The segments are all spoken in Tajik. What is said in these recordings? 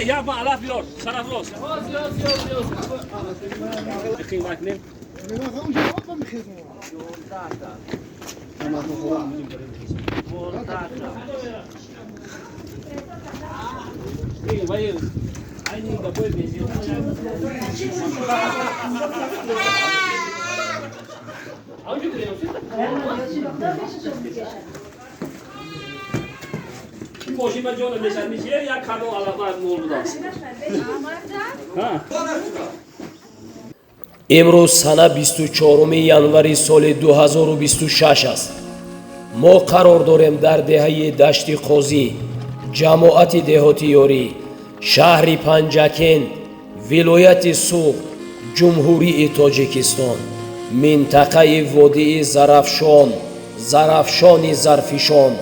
Yapma Allah biliyor. Saraflı olsun. Bakın bak ne? Vai, aí depois beijinho. Aonde eu Koşu ben canım mesela şey ya kano alaklar mı oldu da? Ha. امروز سنه 24 январи соли 2026 аст. мо қарор дорем дар деҳаи дашти қозӣ, ҷамоати деҳоти ёрӣ, шаҳри Панҷакент, вилояти Суғ, ҷумҳурии Тоҷикистон, минтақаи водии Зарафшон, Зарафшони Зарфишон.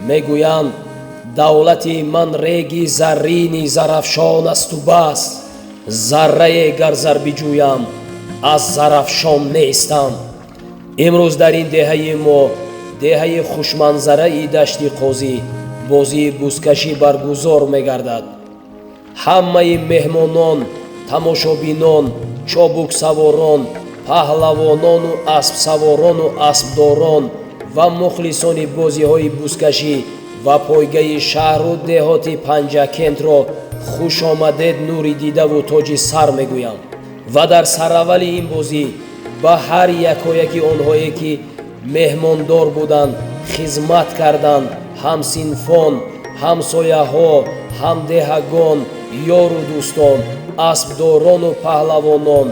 мегӯянд давлати ман реги заррини Зарафшон асту бас. заррае гар зар биҷӯям, аз Зарафшон нестам. имрӯз дар ин деҳаи мо, деҳаи хушманзараи дашти қозӣ, бозии бузкашӣ баргузор мегардад. ҳамаи меҳмонон, тамошобинон, чобуксаворон, паҳлавонону аспсаворону аспдорон ва мухлисони бозиҳои бузкашӣ ва пойгаи шаҳру деҳоти Панҷакентро хушомадед нури дидаву тоҷи сар мегӯям. ва дар сараввали ин бозӣ ба ҳар якояки онҳое ки меҳмондор буданд, хизмат карданд, ҳамсинфон, ҳамсояҳо, ҳамдеҳагон, ёру дӯстон, аспдорону паҳлавонон,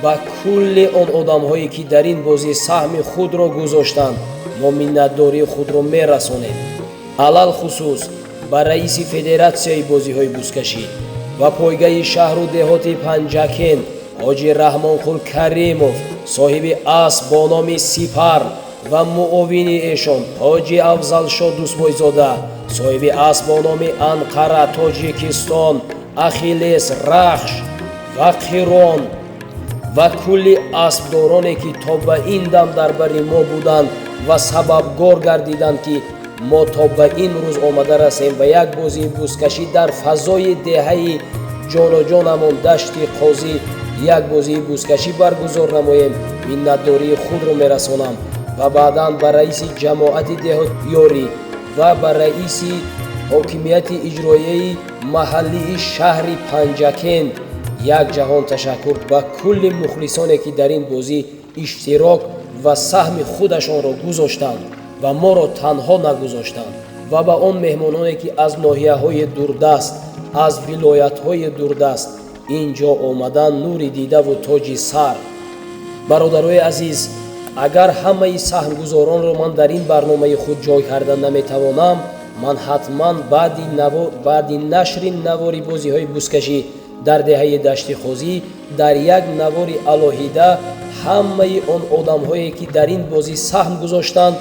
ба кулли он одамҳое ки дар ин бозӣ саҳми худро гузоштанд, мо миннатдории худро мерасонем. алал хусус ба раиси федератсияи бозиҳои бузкашӣ ва пойгаи шаҳру деҳоти Панҷакент ҳоҷи Раҳмонқул Каримов, соҳиби асб бо номи Сипар ва муовини эшон ҳоҷи Афзалшод Дӯстбойзода, соҳиби асб бо номи Анқара Тоҷикистон Ахиллес Рахш ва Қирон ва кулли аспдороне ки то ба ин дам дар бари мо буданд ва сабабгор гардиданд ки мо то ба ин рӯз омада расем ва як бозии бузкашӣ дар фазои деҳаи ҷоноҷонамон дашти қозӣ як бозии бузкашӣ баргузор намоем. миннатдории худро мерасонам ва баъдан ба раиси ҷамоати деҳот ёрӣ ва ба раиси ҳокимияти иҷроияи маҳаллии шаҳри Панҷакент як ҷаҳон ташаккур ба кулли мухлисоне ки дар ин бозӣ иштирок ва саҳми худашонро гузоштанд ва моро танҳо нагузоштанд ва ба он меҳмононе ки аз ноҳияҳои дурдаст, аз вилоятҳои дурдаст ин ҷо омадан нури дидаву тоҷи сар. бародарои азиз, агар ҳамаи саҳмгузоронро ман дар ин барномаи худ ҷой карда наметавонам, ман ҳатман баъди нашри навори бозиҳои бузкашӣ дар деҳаи дашти қозӣ дар як навори алоҳида ҳамаи он одамҳое ки дар ин бозӣ саҳм гузоштанд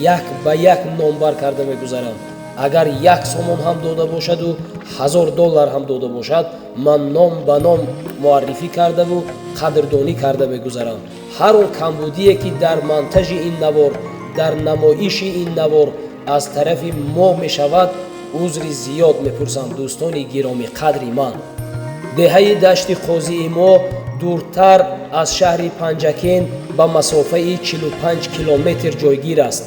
як ба як номбар карда мегузарам. агар як сомон ҳам дода бошаду $1000 ҳам дода бошад, ман ном ба ном муаррифӣ кардаву қадрдонӣ карда мегузарам. ҳар он камбудие ки дар монтажи ин навор, дар намоиши ин навор аз тарафи мо мешавад, узри зиёд мепурсам дӯстони гироми қадри ман. деҳаи дашти қозии мо дуртар аз шаҳри Панҷакент ба масофаи 45 километр ҷойгир аст.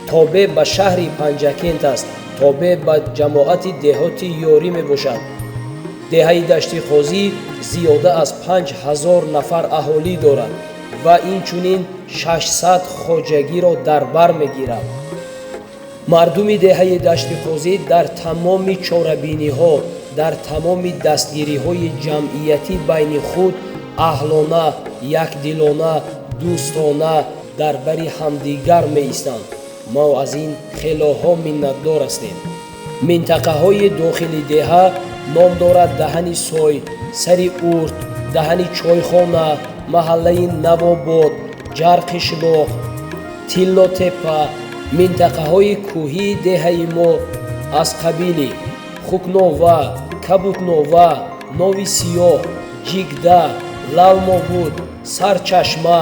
тобе ба шаҳри Панҷакент аст, тобе ба ҷамоати деҳоти ёрӣ мебошад. деҳаи дашти қозӣ зиёда аз 5000 нафар аҳолӣ дорад ва инчунин 600 хоҷагиро дар бар мегирад. мардуми деҳаи дашти қозӣ дар тамоми чорабиниҳо, дар тамоми дастгириҳои ҷамъиятӣ байни худ аҳлона, якдилона, дӯстона дар бари ҳамдигар меистанд. мо аз ин хелоҳо миннатдор ҳастем. минтақаҳои дохили деҳа ном дорад даҳани сой, сари урд, даҳани чойхона, маҳаллаи Навобод, ҷарқи Шилоқ, Тиллотеппа. минтақаҳои кӯҳии деҳаи мо аз қабили Хукнова, Кабукнова, Нови Сиёҳ, Ҷигда, Лалмобуд, Сарчашма,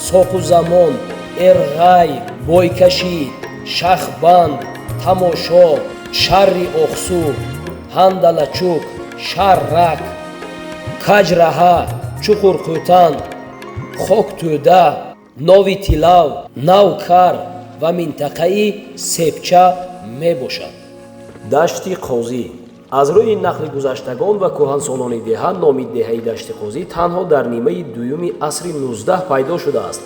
Соқузамон, Эрғай, Бойкашӣ, Шахбанд, Тамошо, Шарри Оқсу, Ҳандалачук, Шаррак, Каҷраҳа, Чуқурқӯтан, Хоктӯда, Нови Тилав, Навкар ва минтақаи Сепча мебошад. Дашти Қозӣ. аз рӯи нақли гузаштагон ва кӯҳансолони деҳа номи деҳаи Дашти Қозӣ танҳо дар нимаи дуюми асри 19 пайдо шудааст.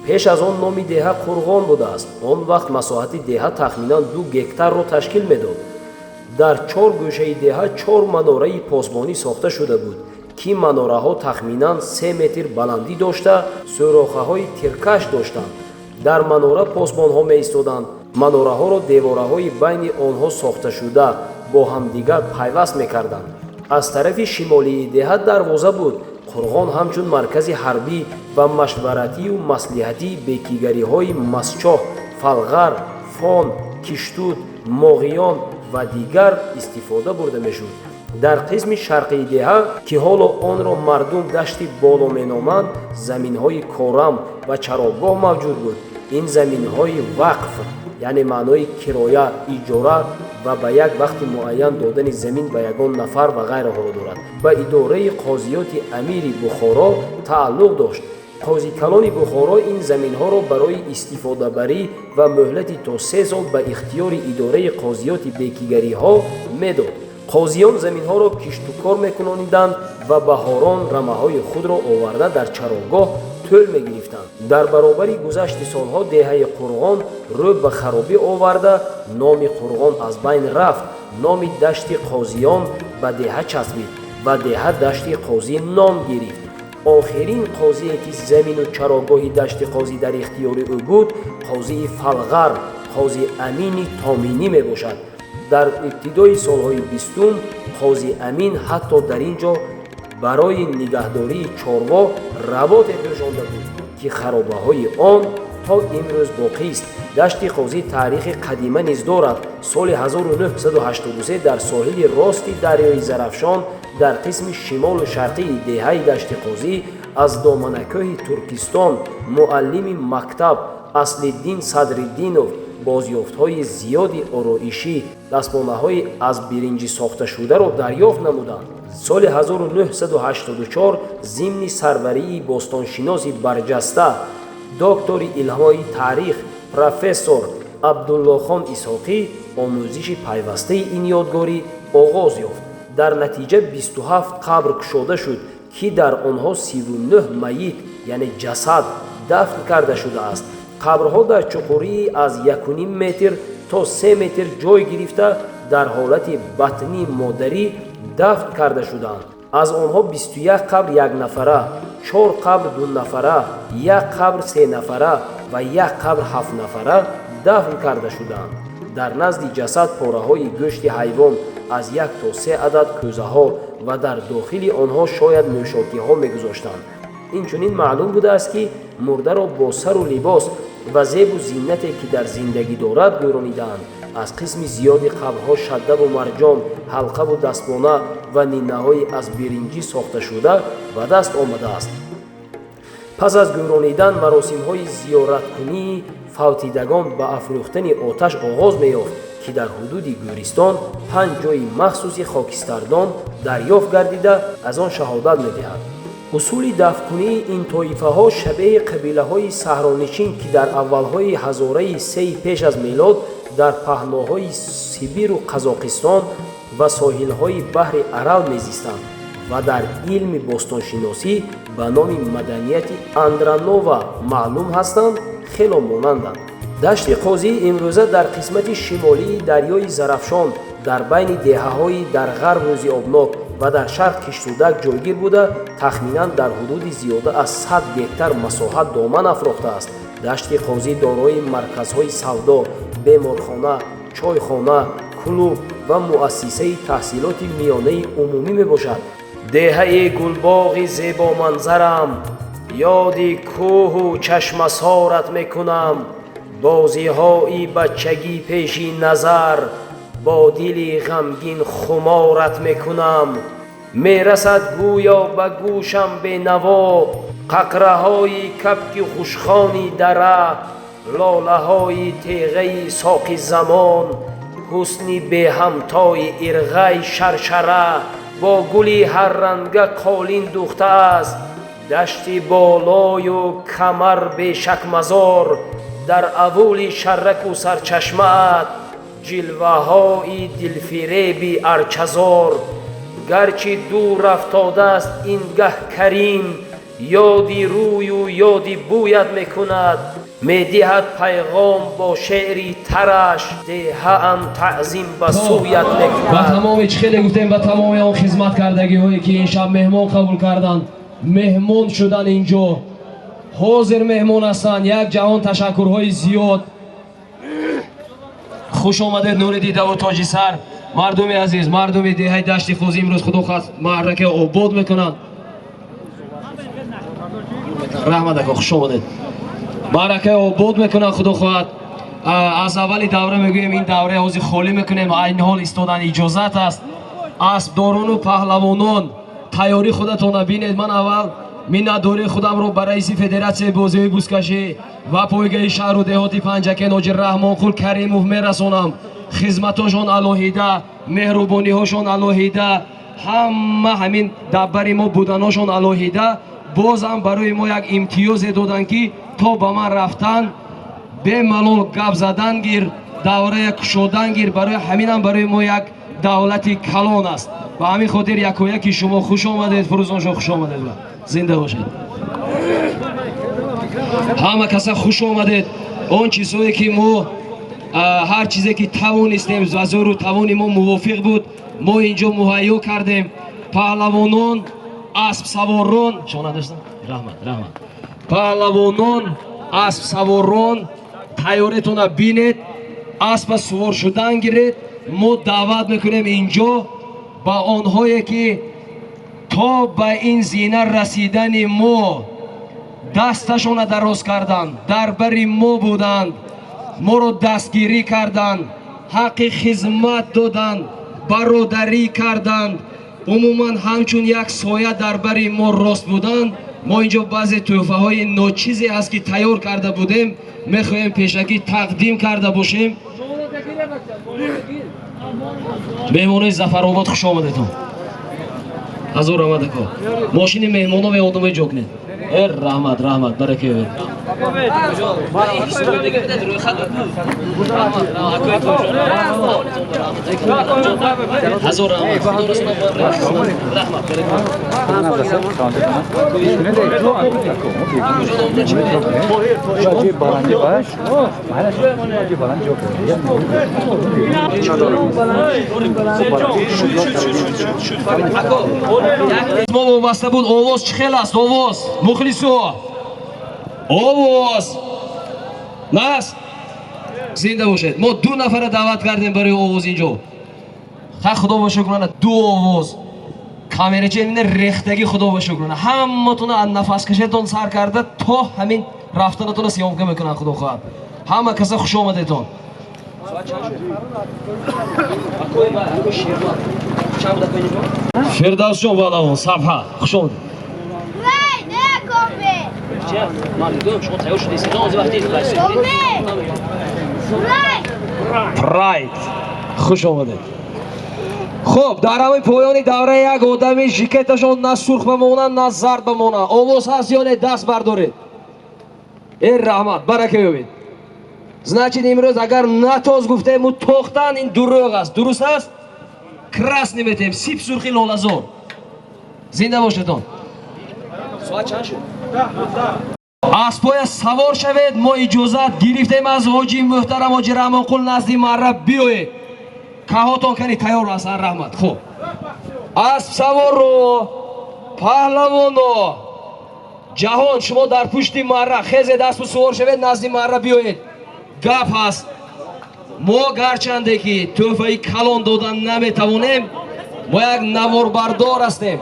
пеш аз он номи деҳа Қурғон будааст. он вақт масоҳати деҳа тахминан 2 гектарро ташкил медод. дар 4 гӯшаи деҳа 4 манораи посбонӣ сохта шуда буд, ки манораҳо тахминан 3 метр баландӣ дошта, сӯрохаҳои тиркаш доштанд. дар манора посбонҳо меистоданд. манораҳоро девораҳои байни онҳо сохташуда бо ҳамдигар пайваст мекарданд. аз тарафи шимолии деҳа дарвоза буд. Қурғон ҳамчун маркази ҳарбӣ ва машваратию маслиҳатии бекигариҳои Масчоҳ, Фалғар, Фон, Киштуд, Моғиён ва дигар истифода бурда мешуд. дар қисми шарқии деҳа, ки ҳоло онро мардум дашти боло меноманд, заминҳои корам ва чаробгоҳ мавҷуд буд. ин заминҳои вақф, яъне маънои кироя, иҷора ва ба як вақти муайян додани замин ба ягон нафар ва ғайраҳоро дорад. ба идораи қозиёти амири Бухоро тааллуқ дошт. қозикалони Бухоро ин заминҳоро барои истифодабарӣ ва муҳлати то 3 сол ба ихтиёри идораи қозиёти бекигариҳо медод. қозиён заминҳоро киштукор мекунониданд ва баҳорон рамаҳои худро оварда дар чароғгоҳ тӯл мегирифтанд. дар баробари гузашти солҳо деҳаи Қурғон рӯ ба харобӣ оварда, номи Қурғон аз байн рафт. номи дашти Қозиён ба деҳа часпид ва деҳа дашти Қозӣ ном гирифт. охирин қозие ки замину чароғгоҳи дашти Қозӣ дар ихтиёри ӯ буд, қозии Фалғар, қози Амини Томинӣ мебошад. дар ибтидои солҳои 20 қози Амин ҳатто дар ин ҷо барои нигаҳдории чорвоҳ работе пӯшонда буд, ки харобаҳои он то имрӯз боқист. дашти Қозӣ таърихи қадима низ дорад. соли 1983 дар соҳили рости дарёи Зарафшон, дар қисми шимолу шарқии деҳаи Дашти Қозӣ, аз доманакӯҳи Туркистон муаллими мактаб Аслиддин Садриддинов бозёфтҳои зиёди ороишӣ, дастмонаҳои аз биринҷӣ сохташударо дарёфт намуданд. соли 1984 зимни сарварии бостоншиноси барҷаста, доктори илмҳои таърих профессор Абдуллохон Исҳоқӣ омӯзиши пайвастаи ин ёдгорӣ оғоз ёфт. дар натиҷа 27 қабр кушода шуд, ки дар онҳо 39 майит, яъне ҷасад дафн карда шудааст. қабрҳо дар чуқурии аз 1.5 метр то 3 метр ҷой гирифта дар ҳолати батнии модарӣ дафн карда шудаанд. аз онҳо 21 қабр якнафара, 4 қабр дунафара, 1 қабр 3 нафара ва 1 қабр 7 нафара дафн карда шудаанд. дар назди ҷасад пораҳои гӯшти ҳайвон аз 1 то 3 адад кӯзаҳо ва дар дохили онҳо шояд нӯшокиҳо мегузоштанд. инчунин маълум будааст, ки мурдаро бо сару либос ва зебу зиннате ки дар зиндагӣ дорад гӯронидаанд. аз қисми зиёди қабрҳо шаддаву марҷон, ҳалқаву дастмона ва ниннаҳои аз биринҷӣ сохташуда ба даст омадааст. пас аз гӯронидан маросимҳои зиёраткунии фавтидагон ба афрӯхтани оташ оғоз меёфт, ки дар ҳудуди Гӯристон 5 ҷойи махсуси хокистардон дарёфт гардида аз он шаҳодат медиҳад. усули дафткунии ин тоифаҳо шабеҳи қабилаҳои саҳронишин, ки дар аввалҳои ҳазораи 3 пеш аз милод дар паҳноҳои Сибиру Қазоқистон ва соҳилҳои баҳри Арал мезистанд ва дар илми бостоншиносӣ ба номи маданияти Андронова маълум ҳастанд, хело монанданд. дашти Қозӣ имрӯза дар қисмати шимолии дарёи Зарафшон, дар байни деҳаҳои дар ғарбу Зиёбнок ва дар шарқ киштудак ҷойгир буда тахминан дар ҳудуди зиёда аз 100 гектар масоҳат доман афрохтааст. дашти қозӣ дорои марказҳои савдо, беморхона, чойхона, клуб ва муассисаи таҳсилоти миёнаи умумӣ мебошад. деҳаи гулбоғи зебоманзарам, ёди кӯҳу чашмасорат мекунам. бозиҳои бачагӣ пеши назар, бо дили ғамгин хуморат мекунам. мерасад гӯё ба гӯшам бенаво, қақраҳои кабки хушхони дара, лолаҳои теғаи соқи замон, ҳусни беҳамтои ирғаи шаршара, бо гули ҳарранга қолин духтааст. дашти болою камар бешакмазор, дар авули шарраку сарчашмаат, ҷилваҳои дилфиреби арчазор. гарчи дур рафтодааст ин гаҳ карим, ёди рӯю ёди бӯят мекунад. медиҳад пайғом бо шеъри тараш, деҳаам таъзим ба сӯят мекунад. ба тамоми чӣ хеле гуфтем, ба тамоми он хизматкардагиҳое ки ин шаб меҳмон қабул карданд, меҳмон шудан инҷо ҳозир меҳмон ҳастанд. як ҷаҳон ташаккурҳои зиёд. хуш омадед Нуриддин Давуд Тоҷисар. мардуми азиз, мардуми деҳаи дашти қозӣ имрӯз худо хоҳад маърака обод мекунанд. раҳмат ака, хуш омадед. маърака обод мекунанд худо хоҳад. аз аввали давра мегӯем ин давра ҳозир холӣ мекунем, айни ҳол истодан иҷозат аст. аспдорону паҳлавонон тайёри худатона бинед. ман аввал миннатдории худамро ба раиси федератсияи бозиҳои бузкашӣ ва пойгаи шаҳру деҳоти Панҷаке Ноҷи Раҳмонқул Каримов мерасонам. хизматошон алоҳида, меҳрубониҳошон алоҳида, ҳама ҳамин даббари мо буданошон алоҳида. бозам барои мо як имтиёзе доданд ки то ба ман рафтан бемалол гап задан гир, даврая кушодан гир. барои ҳаминам барои мо як давлати калон аст. ба ҳамин хотир якояки шумо хуш омадед. фурӯзоншон хуш омадед ва зинда бошед. ҳама каса хуш омадед. он чизҳое ки мо ҳар чизе ки тавонистем ва зору тавони мо мувофиқ буд, мо инҷо муҳайё кардем. паҳлавонон, аспсаворон, раҳмат. паҳлавонон, аспсаворон, тайёретона бинед, аспа сувор шудан гиред. мо даъват мекунем инҷо ба онҳое ки то ба ин зина расидани мо дасташона дароз карданд, дар бари мо буданд, моро дастгирӣ карданд, ҳаққи хизмат доданд, бародарӣ карданд, умуман ҳамчун як соя дар бари мо рост буданд. мо инҷо баъзе тӯҳфаҳои ночизе ҳаст ки тайёр карда будем, мехоҳем пешакӣ тақдим карда бошем. меҳмонои Зафаробод хуш омадедон. ҳазор рамад ако. мошини меҳмоно меодаме ҷо кунед. раҳмат, барака ёбед. ҳазор раҳмат. мо вобаста буд овоз чӣ хел аст? овоз мухлисо, овоз нас зинда бошед. мо 2 нафара даъват кардем барои овоз инҷо. ха худо ба шукрона 2 овоз камерача ин рехтаги худо ба шукрона ҳаматона аз нафаскашатон сар карда то ҳамин рафтанатона сиёмка мекунанд. худо хоҳад ҳама каса хуш омадедон. фирдавсҷон балавон сабҳа хуш омадед. прайд хуш омадед. хуб, дар ҳамин поёни давра як одами жикеташон на сурх бамонад, на зард бамонад. овоз ҳаст ё не? даст бардоред. раҳмат, барака ёбед. значит имрӯз агар натоз гуфтему тохтан, ин дурӯғ аст. дуруст аст? красни метем, сип сурхи лолазор. зинда бошедон. соат чанд шуд? аспоя савор шавед. мо иҷозат гирифтем аз ҳоҷи муҳтарам ҳоҷи Раҳмонқул назди марра биёед. каҳотон кани тайёр ҳастанд. раҳмат. хуб اسب سوارو پهلوانو جهان شما در پشت مره خیز دست و سوار شوید نزد مره بیایید گپ هست ما گرچنده که تحفه کلان دادن نمیتوانیم ما یک نوار بردار هستیم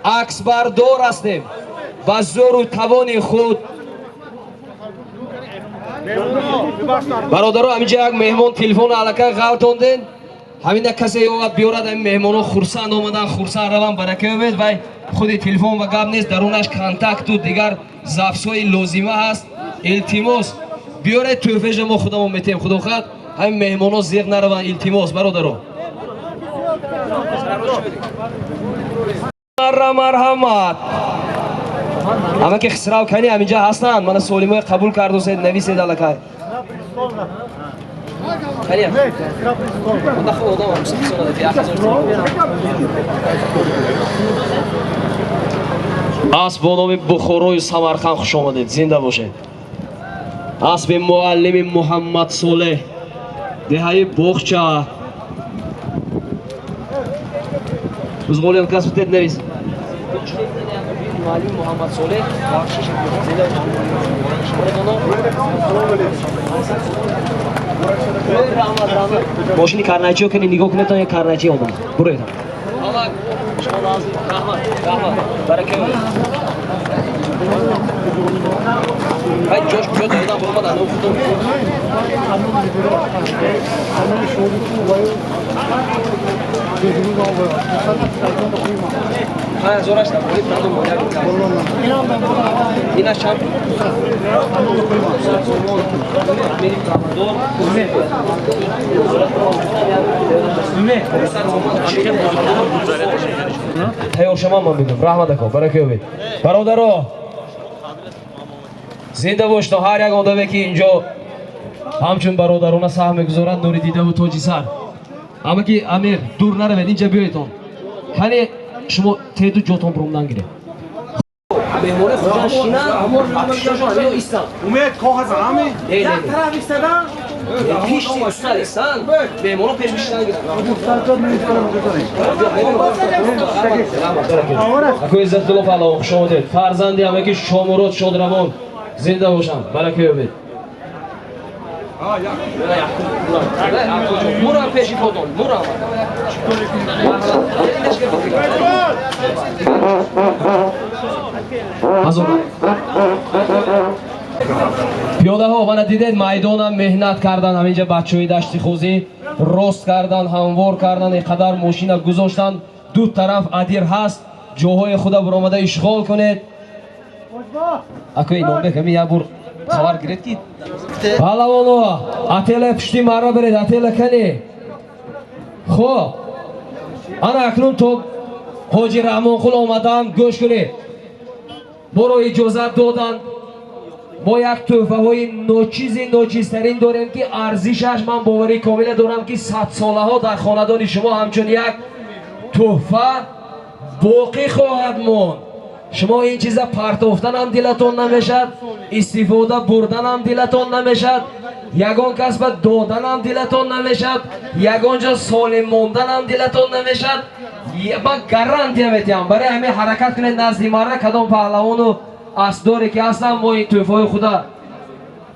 عکس بردار هستیم با زور و توان خود برادرها همینجا یک مهمان تلفن علکه غلطاندین همین کسی یاد بیارد این مهمانها خورسند آمدن خورسند روان برکه بید و خود تلفن و گپ نیست درونش کانتاکت و دیگر ظرفهای لازمه هست التماس بیارید تحفه ما خودمون میتیم خدا خواهد همین مهمانها زیغ نروان التماس برادرها مرحمت همه که خسرو کنی همینجا هستن من سولیمای قبول کرد و سید نویسید علکه کنیم من خود آدم هم سنده که 1000 اسب با نام بخوروی سمرقند خوش آمدید زنده باشید اسب معلم محمد صالح دهه بخچه بزغولیان کس بتید نویس معلم محمد صالح بخشش زنده ماشینی کرنایچی رو کنی نگاه کنید تا یک کرنایچی آمد بروید شما لازم رحمت برکه باید جوش کجا دایدن برو دادم خودم ها زورش تا بولید ندم مادر اینا شام میریم کامدور تیار شما من میگم رحمت کن برکه بید برادرها زنده باش تا هر یک آدمی که اینجا همچون برادرانه سهم میگذارند نوری دیده و تاجی سر اما که امیر دور نروید اینجا بیایتون کنی شما تیدو جاتون بروم نگیره مهمونه خودشان شینن افشتاشون همین ایستن اومد کاغذ همی؟ یک طرف ایستدن پیش ایستن ایستن مهمونه پیش بیشتن نگیرن اکو عزت دلو فلاح خوش آمدید فرزندی همه که شامورات شادروان زنده باشن برکه یابید مرا پیشی خودون مرا پیاده ها من دیدید میدانم مهنت کردن همینجا بچه‌های دشتی خوزی راست کردن هموار کردن اینقدر ماشین گذاشتن دو طرف ادیر هست جاهای خدا برآمده اشغال کنید اکو اینو بگم یه بار خبر گرفت کی پهلوانو اتل پشتی مرا برید اتل کنی خب انا اکنون تو حاجی رحمان خل آمدن گوش کنید برو اجازت دادن ما یک تحفه های ناچیزترین داریم که ارزشش من باوری کامل دارم که 100 ساله ها در خاندان شما همچون یک تحفه باقی خواهد موند شما این چیزا پرتافتن هم دلتون نمیشد استفاده بردن هم دلتون نمیشد یگان کسب دادن هم دلتون نمیشد یگان جا سالم موندن هم دلتون نمیشد با گارانتی میتیم برای همه حرکت کنید نزد مرا کدام پهلوان و اسداری که هستن ما این تحفه خدا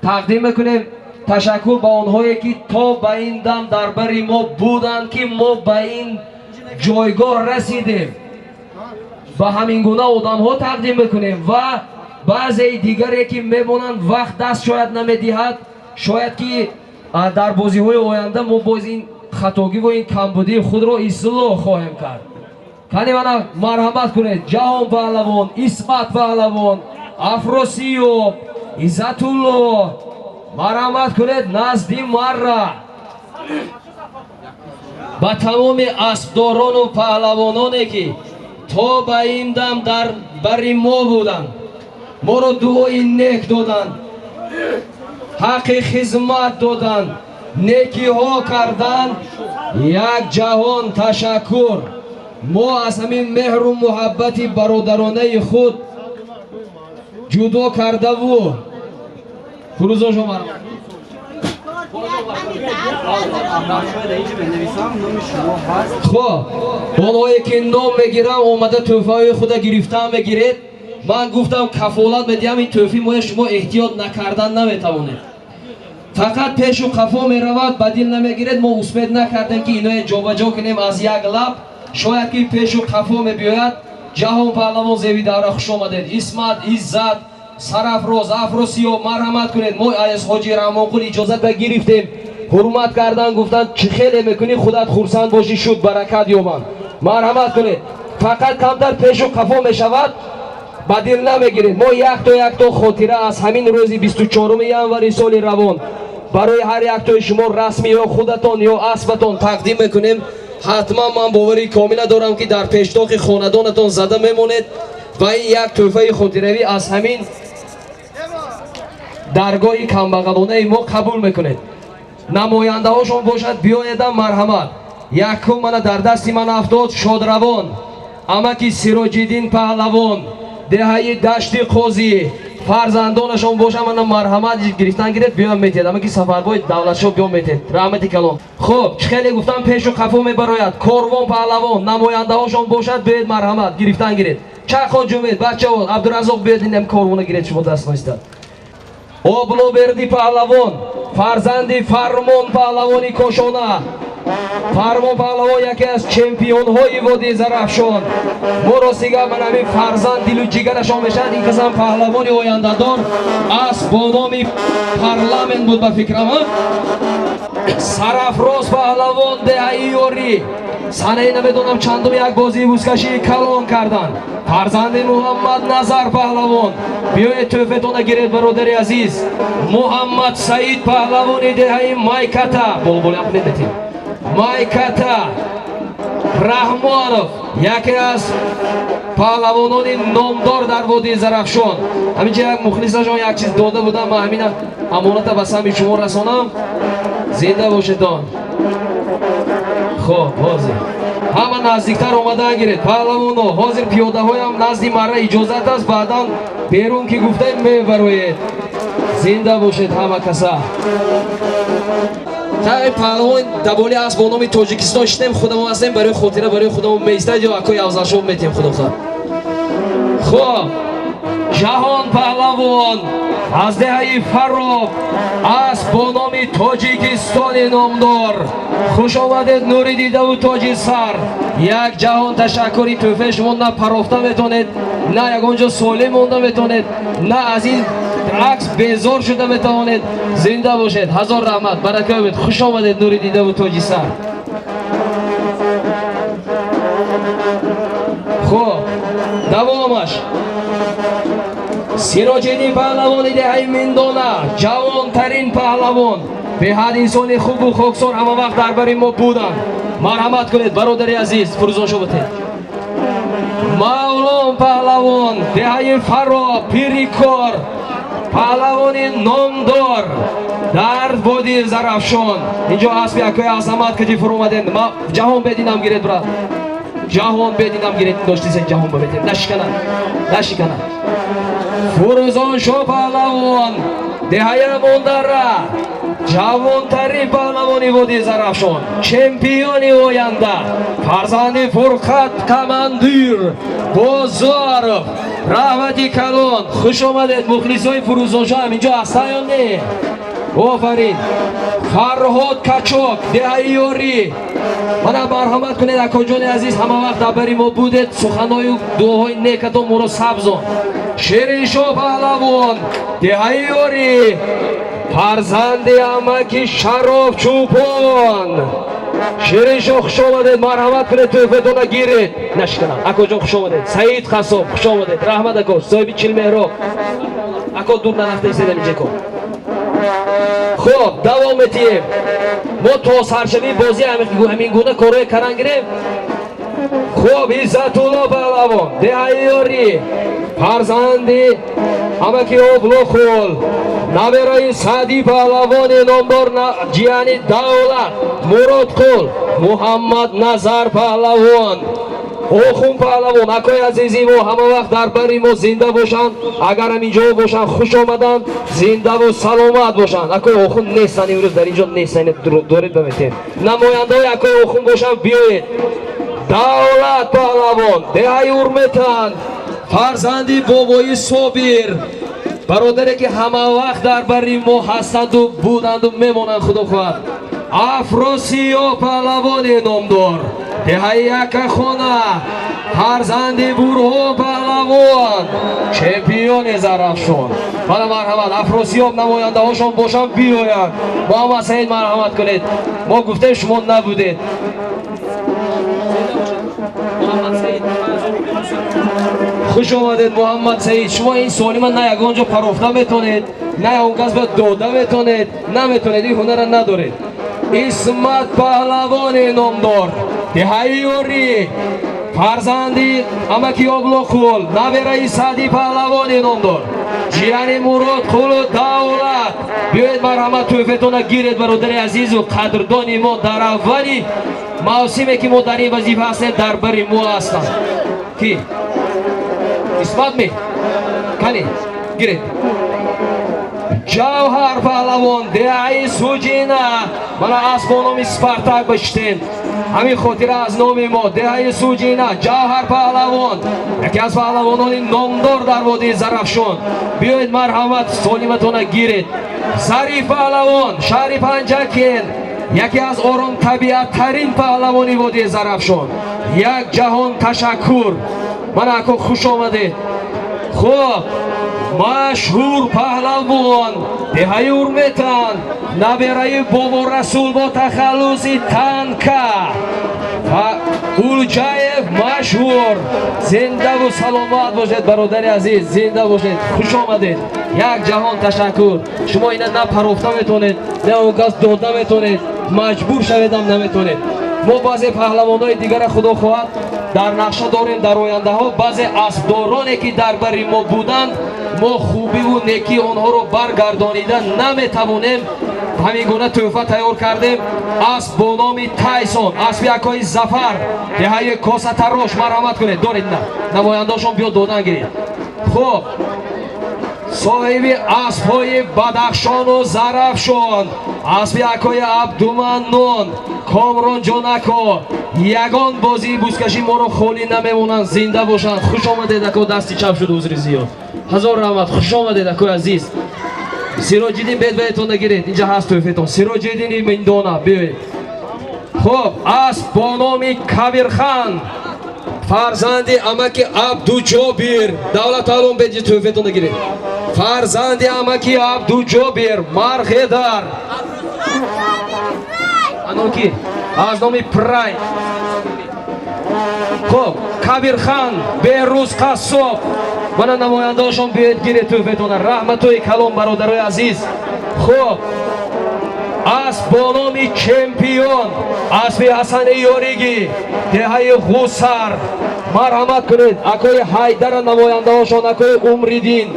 تقدیم میکنیم تشکر با آنهایی که تا به این دم در بری ما بودند که ما به این جایگاه رسیدیم و همین گونه آدم ها تقدیم میکنیم و بعضی دیگری که میمونند وقت دست شاید نمیدهد شاید که در بازی های آینده ما باز این خطاگی و این کمبودی خود را اصلاح خواهیم کرد کنی منو مرحمت کنید جهان پهلوان اسمت پهلوان افراسیاب عزت الله مرحمت کنید نزد مرا با تمام اسبداران و پهلوانانی که تا به این دم در بری ما بودند ما را دعای نیک دادند حق خدمت دادند نیکی ها کردند یک جهان تشکر ما از همین مهر و محبت برادرانه خود جدا کرده و فروزا شما خب اونایی که نام میگیرم اومده توفای خود گرفتن میگیرید. من گفتم کفالت میدیم این توفی مایه شما احتیاط نکردن نمیتوانید. فقط پیش و قفا میرود بدیل نمیگیرید. ما اسپید نکردیم که اینو جابجا کنیم از یک لب. شاید که پیش و قفا میبیاید. جهان پهلوان زیوی دوره خوش آمدید. اسمت، عزت، سرافراز، افروسی و مرحمت کنید. ما از حاجی رحمان قول اجازت بگرفتیم. حرمت کردن گفتن چه خیلی میکنی خودت خورسند باشی شد برکت یابند. مرحمت کنید. فقط کمتر پیش و قفا میشود بدیل نمیگیرید. ما یک تا خاطره از همین روز 24 ینوری سال روان برای هر یک تا شما رسمی یا خودتان یا اسبتان تقدیم میکنیم. حتما من باوری کامل دارم که در پیشتاق خاندانتان زده میمونید و این یک تحفه خاطروی از همین درگاه کمبغلانه ما قبول میکنید. نماینده هاشون باشد بیایدن مرحمت. یکم من در دستی من افتاد شادروان امکی سراج‌الدین پهلوان دهه دشت قاضی فرزندانشون باشه من مرحمت گرفتن گرفت بیام میتید اما که سفربای دولت شو بیام میتید رحمتی کلام. خب خیلی گفتم پیش و قفا میبراید کاروان پهلوان نماینده هاشون باشد بیاید مرحمت گرفتن گرفت. چه خود جمعید بچه ها عبدالرزاق بیاید این کاروان گرفت شما دست نایستد. آبلو بردی پهلوان فرزندی فرمان پهلوانی کاشانه فرمان پهلوان یکی از چمپیون های وادی زرافشان. ما راستیگه من همین فرزند دل و جگرشان میشد. این قسم پهلوانی آینده دار از با نام پارلمنت بود به فکرم. سرافراز پهلوان دهه یاری سنه نمیدونم چندم یک بازی بوزکشی کلان کردن. فرزند محمد نظر پهلوان بیایید توفتون گیرید برادر عزیز. محمد سعید پهلوانی دهه مایکتا بلبل اپنی دیتیم مایکتا رحمانов یکی از پهلوانان نامدار در وادی زرافشان. همینجا یک مخلصشان یک چیز داده بودم من همین امانت به سهم شما رسانم. زنده باشیدان. خب حاضر همه نزدیکتر اومدن گیرید پهلوان ها. حاضر پیاده هایم نزدی مره اجازت است بعدا بیرون که گفتیم میبروید. زنده باشید همه کسا. تا پهلوان دبولی است با نام تاجیکستان شدیم خودمون هستیم برای خاطره برای خودمون میستد یا اکوی افضلشون میتیم خدا خواهد. خب جهان پهلوان از دهه فراب از با نام تاجیکستان نامدار خوش آمدید. نوری دیده و تاج سر یک جهان تشکری توفه شما نه پرافته میتونید نه یک اونجا سالم مونده میتونید نه از این عکس بیزار شده میتوانید. زنده باشید هزار رحمت برکت بید. خوش آمدید نوری دیده و تاج سر. خب دوامش سراج‌الدین پهلوانی دهه میندانه جوان ترین پهلوان به حد انسان خوب و خاکسار همه وقت در بر ما بودن. مرحمت کنید برادر عزیز فروزان شو بتید. مولان پهلوان دهه فرا پیریکار پهلوانی نامدار در وادی زرافشان. اینجا اسب یکی عظمت کجی فرو اومدن. ما جهان بدینم گیرید برات جهان بدینم گیرید داشتی سن جهان ببینید نشکنن فروزان شو پهلوان دهه ماندره جوانترین پهلوانی وادی زرافشان چمپیونی آینده فرزند فرقت کماندیر بازار رحمتی کلان. خوش آمدید مخلصای فروزان شو همینجا هستن یا نه؟ آفرین. فرهاد کچاک دهه یاری من مرحمت کنید اکا جان عزیز همه وقت در ما بودید سخنهای و دعاهای نیکتان ما را سبزان. شیرین شاه پهلوان دهه یاری فرزند امکی شراب چوپان شیرین شاه خوش آمدید. مرحمت کنید توفتون گیرید نشکنم. اکا جان خوش آمدید. سعید خصاب خوش آمدید. رحمت اکا صاحبی چل مهراب اکا دور نرفته ایسید اینجا کن. خب دوام میتیم ما تا سرشوی بازی همین گونه کارهای کرن گیریم. خب عزت الله پهلوان دهه یاری فرزندی امکی آبلو خول نبرای سعدی پهلوان نامدار جیانی دولت مراد خول محمد نظر پهلوان Охун паҳлавон акои азизи мо ҳама вақт дар бари мо зинда бошанд, агарам инҷо бошанд хуш омаданд, зиндаву саломат бошанд. Акои охун нестанд, имрӯз дар инҷо нестанд, доред баметем. Намояндаҳои акои охун бошанд, биёед. Давлат паҳлавон, деҳаи урметанд, фарзанди бобои Собир, бародаре ки ҳама вақт дар бари мо ҳастанду буданду мемонанд. Худо хоҳад Афросиё паҳлавони номдор, деҳаи Якахона, фарзанди Бурҳон паҳлавон, чемпиони Зарафшон. Бана марҳамат, Афросиёб намояндаҳошон бошанд, биёянд. Муҳаммад Саид марҳамат кунед, мо гуфтем шумо набудед. хуш омадед Муҳаммад Саид. Шумо ин суоли ман на ягон ҷо парофта метонед, на ягон кас ба дода метонед, наметонед, ин ҳунара надоред. Исмат паҳлавони номдор, деҳаи Ёрӣ, фарзанди амаки Облоқул, набераи Саъди паҳлавони номдор, ҷияни Мурод Қулу Давлат. биёед марҳамат тӯҳфаетона гиред бародари азизу қадрдони мо дар аввали мавсиме ки мо дар ин вазифа ҳастем, дар бари мо ҳастанд. Ки исмат ми кани гиред. Ҷавҳар паҳлавон, деҳаи Суҷина, мана асб бо номи Спартак баштем. ҳамин хотира аз номи мо, деҳаи Суҷина, Ҷавҳар паҳлавон, яке аз паҳлавонони номдор дар водии Зарафшон. биёед марҳамат солиматона гиред. Зариф паҳлавон, шаҳри Панҷакен, яке аз оромтабиаттарин паҳлавони водии Зарафшон. Як ҷаҳон ташаккур. мана ако хуш омадед. хуб, машҳур паҳлавон, деҳаи урметанд, набераи бобо Расул бо тахаллуси танка, Улҷаев машҳур. зиндаву саломат бошед бародари азиз, зинда бошед, хуш омадед. як ҷаҳон ташаккур. шумо ина на парофта метонед, на он кас дода метонед, маҷбур шаведам наметонед. мо баъзе паҳлавонҳои дигара худо хоҳад дар нақша дорем, дар ояндаҳо баъзе асбдороне ки дар бари мо буданд, мо хубиву некии онҳоро баргардонида наметавонем. ҳамин гуна тӯҳфа тайёр кардем. асб бо номи Тайсон, асби акои Зафар, деҳаи Косатарош, марҳамат кунед, доред на намояндаошон биё додан гиред. хуб, соҳиби асбҳои Бадахшону Зарафшон, асби акои Абдуманнон, Комронҷон ако, ягон бозии бузкашӣ моро холӣ намемонанд, зинда бошанд. хуш омадед ако, дасти чап шуд, узри зиёд. ҳазор раҳмат, хуш омадед акои азиз. Сироҷиддин бедбаетон нагиред, инҷа ҳаст тӯҳфаетон. Сироҷиддини Миндона, биёед. хуб, асб бо номи Кабирхан, фарзанди амаки Абдуҷобир, давлат алом беҷи тӯҳфаетон нагиред. фарзанди амаки Абдуҷобир, Мархедар, аноки аз номи Прай. хуб, Кабирхан, Беҳрӯз Қассоб, мана намояндаошон биёед гиред тӯҳфаетона. раҳматои калом бародарои азиз. хуб, асб бо номи Чемпион, асби Ҳасани Ёригӣ, деҳаи Ғусар, марҳамат кунед. акои Ҳайдара намояндаошон, акои Умриддин,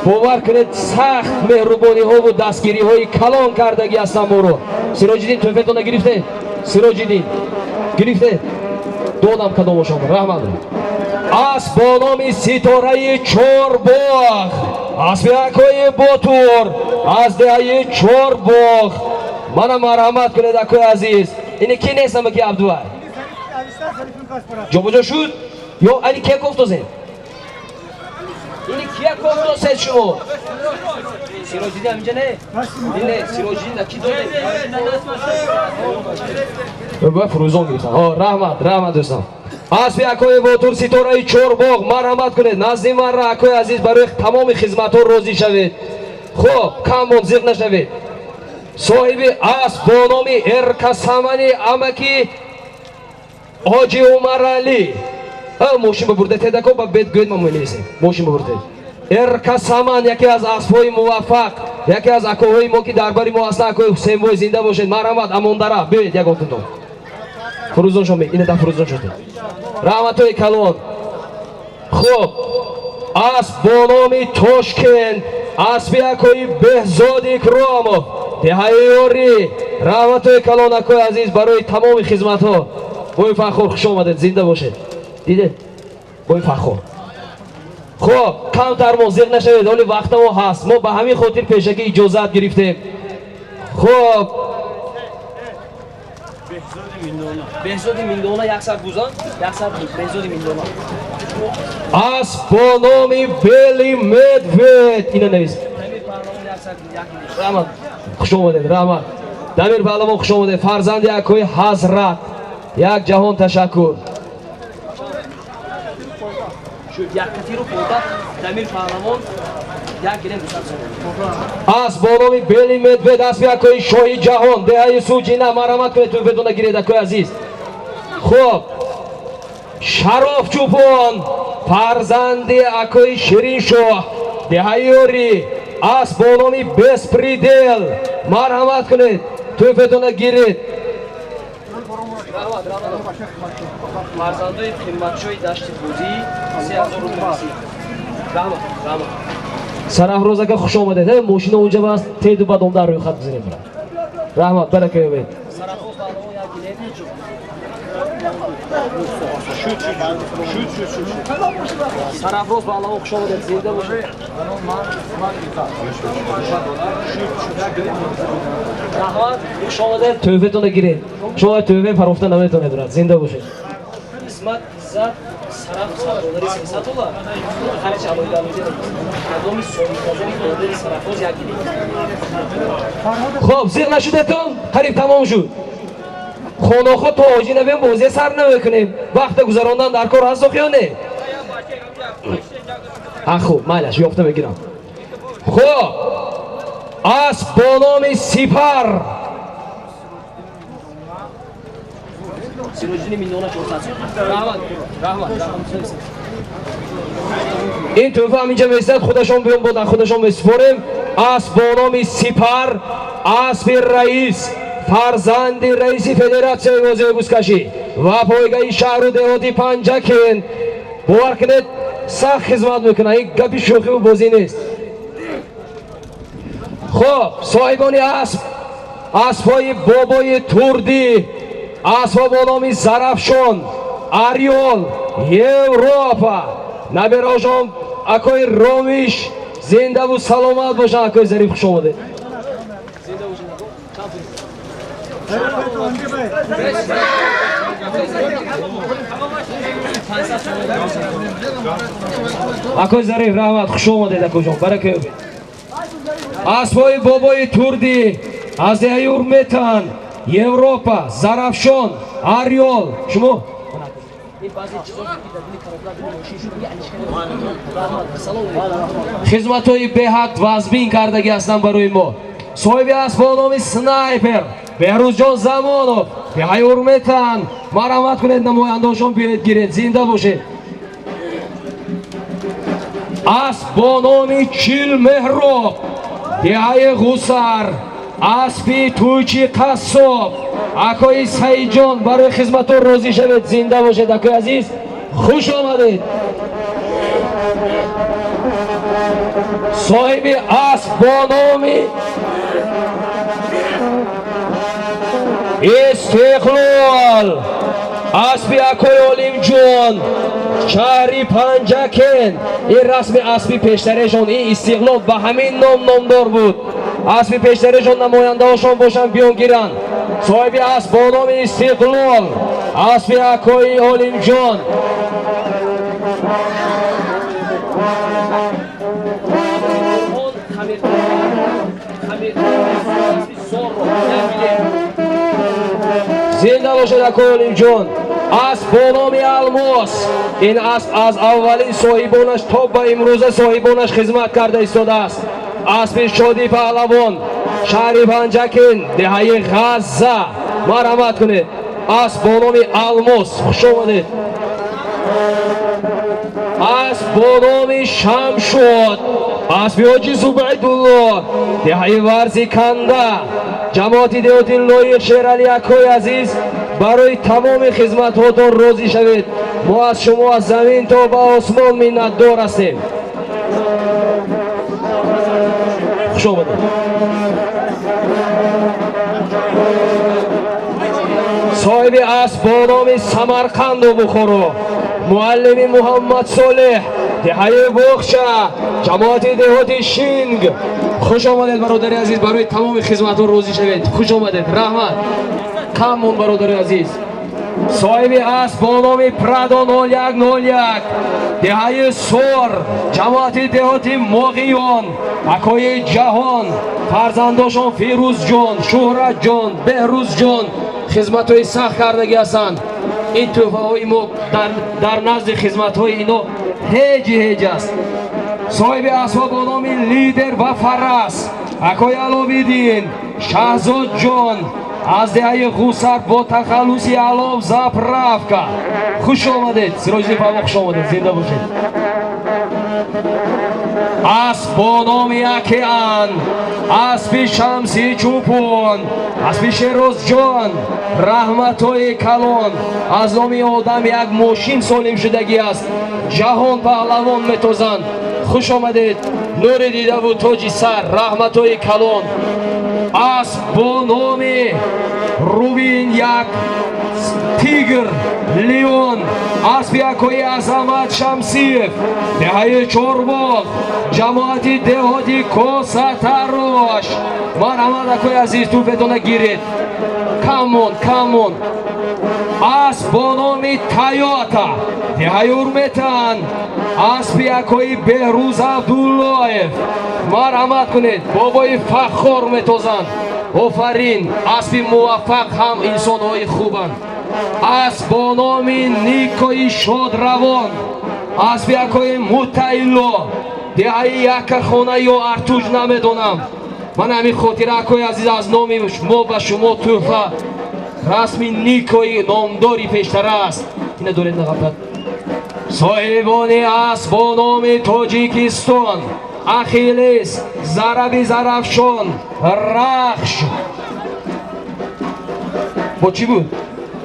бовар кунед сахт меҳрубониҳову дастгириҳои калон кардагӣ ҳастанд моро. Сироҷиддин тӯҳфаетона гирифте? Сироҷиддин гирифте? додам кадомошон, раҳмат. асб бо номи Ситораи Чорбоғ, асби акои Ботур, аз деҳаи Чорбоғ, мана марҳамат кунед акои азиз. ини ки нестам ки Абдувай ҷобоҷо шуд ё ани кия кофтозед? ини кия кофтосед шумо? Сироҷиддин аминҷа не? не Сироҷиддин ки додед? ба фурӯзон гирифтам. раҳмат, раҳмат дӯстам. асби акои Ботур, Ситораи Чорбоғ, марҳамат кунед. назди манра акои азиз барои тамоми хизматҳо розӣ шавед. хуб, камон зиқ нашавед. соҳиби асб бо номи Эркасамани амаки Ҳоҷи Умаралӣ, мошин бабурдед тедако ба бед гӯед ма менависем. мошин бабурдед. Эркасаман, яке аз асбҳои муваффақ, яке аз акоҳои мо ки дар бари мо ҳастанд, акои Ҳусейнбой, зинда бошед. марҳамат, амондара биёед ягонтон. фурӯзоншон ме ина да фурӯзон шуд. раҳматои калон. хуб, асб бо номи Тошкент, асби акои Беҳзоди Икромов, деҳаи Ёрӣ, раҳматои калон акои азиз барои тамоми хизматҳо. бои фахр, хуш омадед, зинда бошед. دیده با این فخور خب کمتر موزیق نشوید ولی وقت ما هست ما به همین خاطر پیشکی اجازت گرفتیم خب بهزاد میندونا یک سر گوزان یک سر بهزاد میندونا از با نام بلی مدوید اینو نویس رحمت خوش آمدید رحمت دمیر پهلوان خوش آمدید فرزند یکوی حضرت یک جهان تشکر یک کتی رو پوتا دمیر پهلوان یک گرم از با نام بلی مدوید از یکوی شاهی جهان دهه سوجینه مرحمت کنید تو بدون گیرید اکوی عزیز خب شراف چوپان فرزند اکوی شیرین شاه دهه یوری از با نام بسپریدل مرحمت کنید تو بدون گیرید فرزندوی قیمتشوی دشت بوزی 3000 روپیه رحمت سرافروز اگه خوش آمدید ماشین اونجا بست تید و بدون در روی خط بزنیم رحمت برکه بید سرافروز با الله خوش آمدید زنده باشید رحمت خوش آمدید توفیتون گیرید شما توفی پروفته نمیتونه دارد زنده باشید اسمت عزت سرف سراداری 300 دلار خرج علوی علوی مردمی سوریتازنی دادری سرافروز یک گیرید خب زیر نشدتون قریب تمام شد خانه خود تا آجی نبیم بازی سر نمیکنیم وقت گذراندن در کار هست یا نه خوب مایلش یافته بگیرم خب از با نام سپر این توفه هم اینجا میستد خودشون بیان بودن خودشون بسپاریم از با نام سپر اسب رئیس فرزند رئیس فدراسیون بازی بوزکشی و پایگاه شهر و دهاتی پنجکین باور کنید سخت خدمت میکنه این گپی شوخی و بازی نیست خب صاحبانی اسبای بابای توردی اسبا با نام زرفشان اریال یوروپا نبیراشان اکای رامیش زنده و سلامت باشن اکای ظریف خوش آمده اکای ظریف رحمت خوش آمده اکای جان برکه اسبای بابای توردی از دهه ارمتن یوروپا زرفشان اریال شما خدمت‌های به‌حق وازبین کردگی هستند برای ما صاحب اسب با نام سنایپر بهروز جان زمانов دهه ارمتن مرحمت کنید نماینده‌شون بیاید گیرید زنده باشید اسب با نام چیل مهراب دهه غوسر اسبی تویچی قصاب اکای سعید جان برای خدمتتون راضی شوید زنده باشید اکای عزیز خوش آمدید صاحب اسب با نام استقلال اسبی اکای علیم جان شهری پنجکین این رسم اسبی پیشترشون این استقلال به همین نامدار بود اسبی پیشترشون نماینده هاشون باشن بیان گیرن صاحب اسب با نام استقلال اسبی اکای علیم جان زنده باشد اکای علیم جان اسب با نام الماس این اسب از اولین صاحبانش تا به امروز صاحبانش خدمت کرده ایستاده است اسب شادی پهلوان شهر پنجکین دهه غزه مرحمت کنید اسب با نام الماس خوش آمدید اسب با نام شمشاد اسب حاجی زبیدالله دهه ورزی کنده جماعت دهاتی لایق شیرعلی اکای عزیز برای تمام خدمت هاتون راضی شوید ما از شما از زمین تا به آسمان منتدار هستیم خوش آمدید صاحب اسب با نام سمرقند و بخارا معلم محمد صالح دهه بخشا جماعت دهاتی شینگ خوش آمدید برادر عزیز برای تمام خدمتتون روزی شوید خوش آمدید رحمت کامون برادر عزیز صاحب است با نام پرادو 0101 دهه سور جماعت دهاتی موقعیان اکای جهان فرزنداشان فیروز جان شهرت جان بهروز جان خدمت های سخت کردگی هستند این توفه های ما در نزد خدمت های اینا هیچ است صاحب اسباب با نام لیدر و فرس اکای علویدین شهزاد جان از دهه غوسر با تخلصی علام زپرافکا خوش آمدید سراجی پاما خوش آمدید زنده باشید اسب با نام یکیان اسب شمسی چوپون اسب شیروز جان رحمتای کلان از نام آدم یک ماشین سالم شدگی است جهان پهلوان میتوزند خوش آمدید نور دیده و تاج سر رحمتای کلان اسب با نام روبین یک تیگر لیون اسب یکوی عظمت شمسیف دهه چورباغ جماعت دهاتی کوساتاروش من احمد اکوی عزیز تو بدونه گیرید کامون اسب با نام تایوتا دهه ارمتن اسب یکوی بهروز عبداللهیف مرحمت کنید بابای فخر میتوزند آفرین اسب موفق هم انسان های خوبند اسب با نام نیکوی شاد روان اسب یکوی متعیلو دهه یک خانه یا ارتوش نمیدونم من همین خاطر اکوی عزیز از نام ما به شما توفه رسمی نیکوی نامداری پیشتر است اینه دارید نقبت صاحبان اسب با نام تاجیکستان اخیلیس ضربی زرفشان رخش با چی بود؟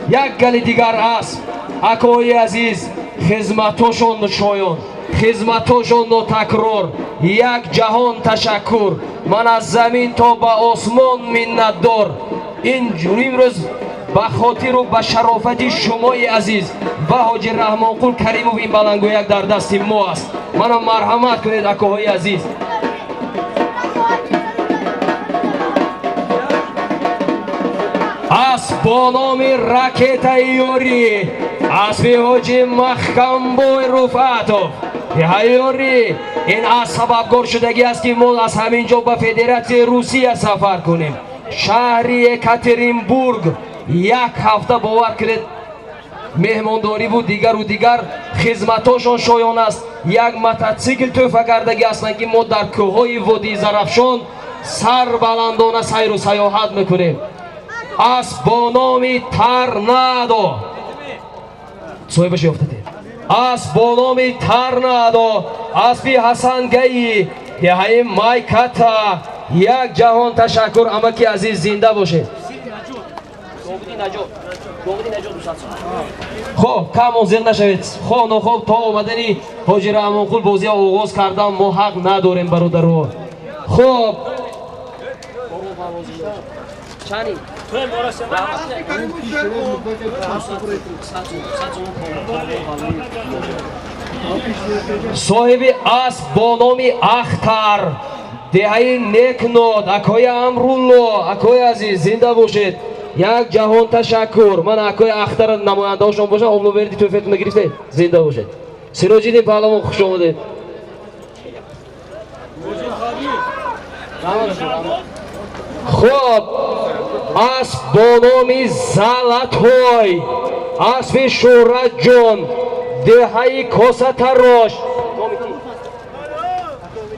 یک گل دیگر اسب اکای عزیز خدمتاشان شایان خدمتاشان نتکرار یک جهان تشکر من از زمین تا به آسمان منتدار این امروز به خاطر و به شرافت شمای عزیز و حاجی رحمان قول کریموف این بلنگو یک در دست ما است منم مرحمت کنید اکاهای عزیز اسب با نام راکت ایاری اسب حاجی محکم بوی رفعتوف ایاری این اسب سببگار شدگی است که ما از همینجا به فدراسیون روسیه سفر کنیم شهر یکاترینبورگ یک هفته باور کنید مهمانداری بود دیگر و دیگر خدمتاشان شایان است یک موتورسیکل توفه کردگی هستند که ما در کوههای وادی زرفشان سر بلندانه سیر و سیاحت میکنیم اسب با نام ترنادو صاحبش افتادید اسب با نام ترنادو اسب حسنگی دهه مایکاتا یک جهان تشکر امکی عزیز زنده باشه خب کم زیر نشوید خواه نخواب تا آمدنی حاجی رحمان قول بازی آغاز کردن ما حق نداریم برادران خب چانی صاحب اسب با نام اختر دهه نکناد اکای امرالله اکای عزیز زنده باشید یک جهان تشکر من اکای اختر نماینده هاشون باشم آملو بردی توفیتون گرفته زنده باشید سراجیدین پهلوان خوش آمدید خب اسب با نام زلطهای اسب شهرت جان دهه کوساتاروش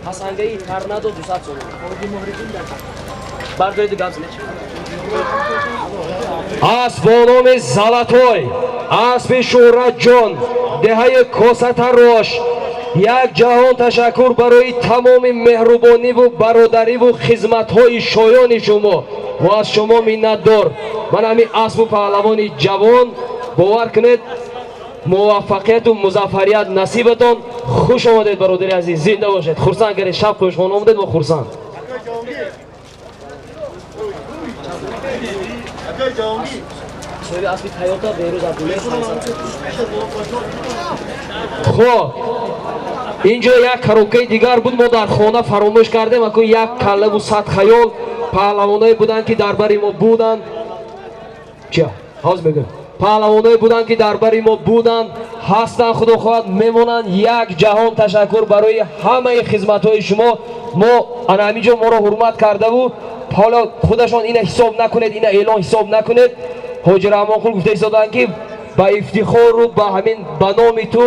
حسنگی ترنادو 200 سال بردارید گاز اسب با نام زلطهای اسب شهرت جان دهه کوساتاروش یک جهان تشکر برای تمام مهربانی و برادری و خدمت‌های شایان شما و از شما منتدار من همین اسب و پهلوان جوان باور کنید موفقیت و مظفریت نصیبتان خوش آمدید برادری عزیز زنده باشید خرسند گرید شب خوشخانه آمدید و خرسند صاحب اسب تویوتا بیروز عبدالله خب اینجا یک коробкаи дигар буд мо дар хона фаромӯш кардем ако як каллаву сад хаёл паҳлавоное буданд ки дар бари мо буданд чия ҳоз мегӯям паҳлавоное буданд ки дар бари мо буданд ҳастанд худо хоҳад мемонанд як ҷаҳон ташаккур барои ҳамаи хизматҳои шумо мо ана ҳаминҷо моро ҳурмат кардаву ҳоло худашон ина ҳисоб накунед ина эълон ҳисоб накунед ҳоҷи раҳмонқул гуфта истоданд ки ба ифтихору ба ҳамин ба номи ту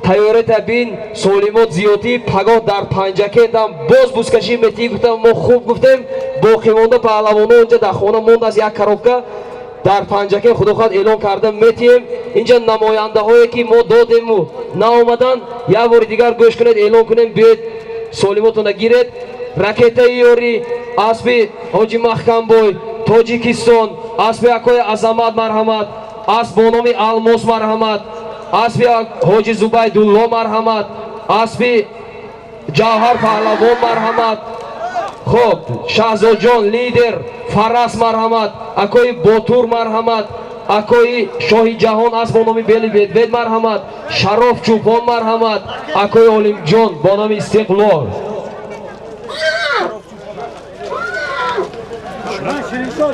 тайёрата бин солимот зиёдӣ пагоҳ дар панҷакетам боз бузкашӣ метии гуфтам мо хуб гуфтем боқимонда паҳлавоно онҷа дар хона мондааст як коробка дар панҷаке худо хоҳад эълон карда метиҳем инҷа намояндаҳое ки мо додему наомадан як бори дигар гӯш кунед эълон кунем биёед солимотона гиред ракетаи ёрӣ асби ҳоҷи маҳкамбой тоҷикистон асби акои азамат марҳамат асб бо номи алмос марҳамат асби ҳоҷи зубайдулло марҳамат асби ҷавҳар паҳлавон марҳамат хоб шаҳзодҷон лидер фарас марҳамат акои ботур марҳамат акои шоҳи ҷаҳон аст бо номи бели бедбед марҳамат шароф чӯпон марҳамат акои олимҷон бо номи истиқлол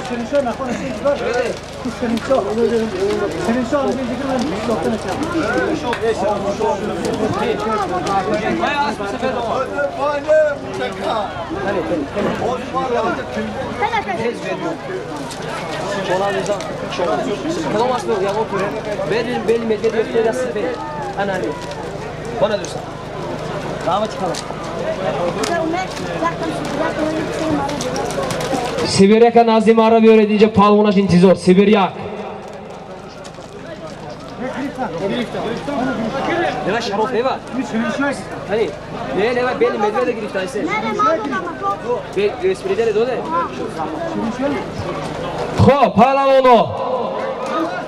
شیرینشاه نخوانه شیرینشاه شیرینشاه Сибиряка назди мара биёред инҷа палвонаш интизор Сибиряк Neva şarof neva? Hani? Ne neva beni medvede girişte ayse. Be spridere dode. Xo'p, paҳлавоно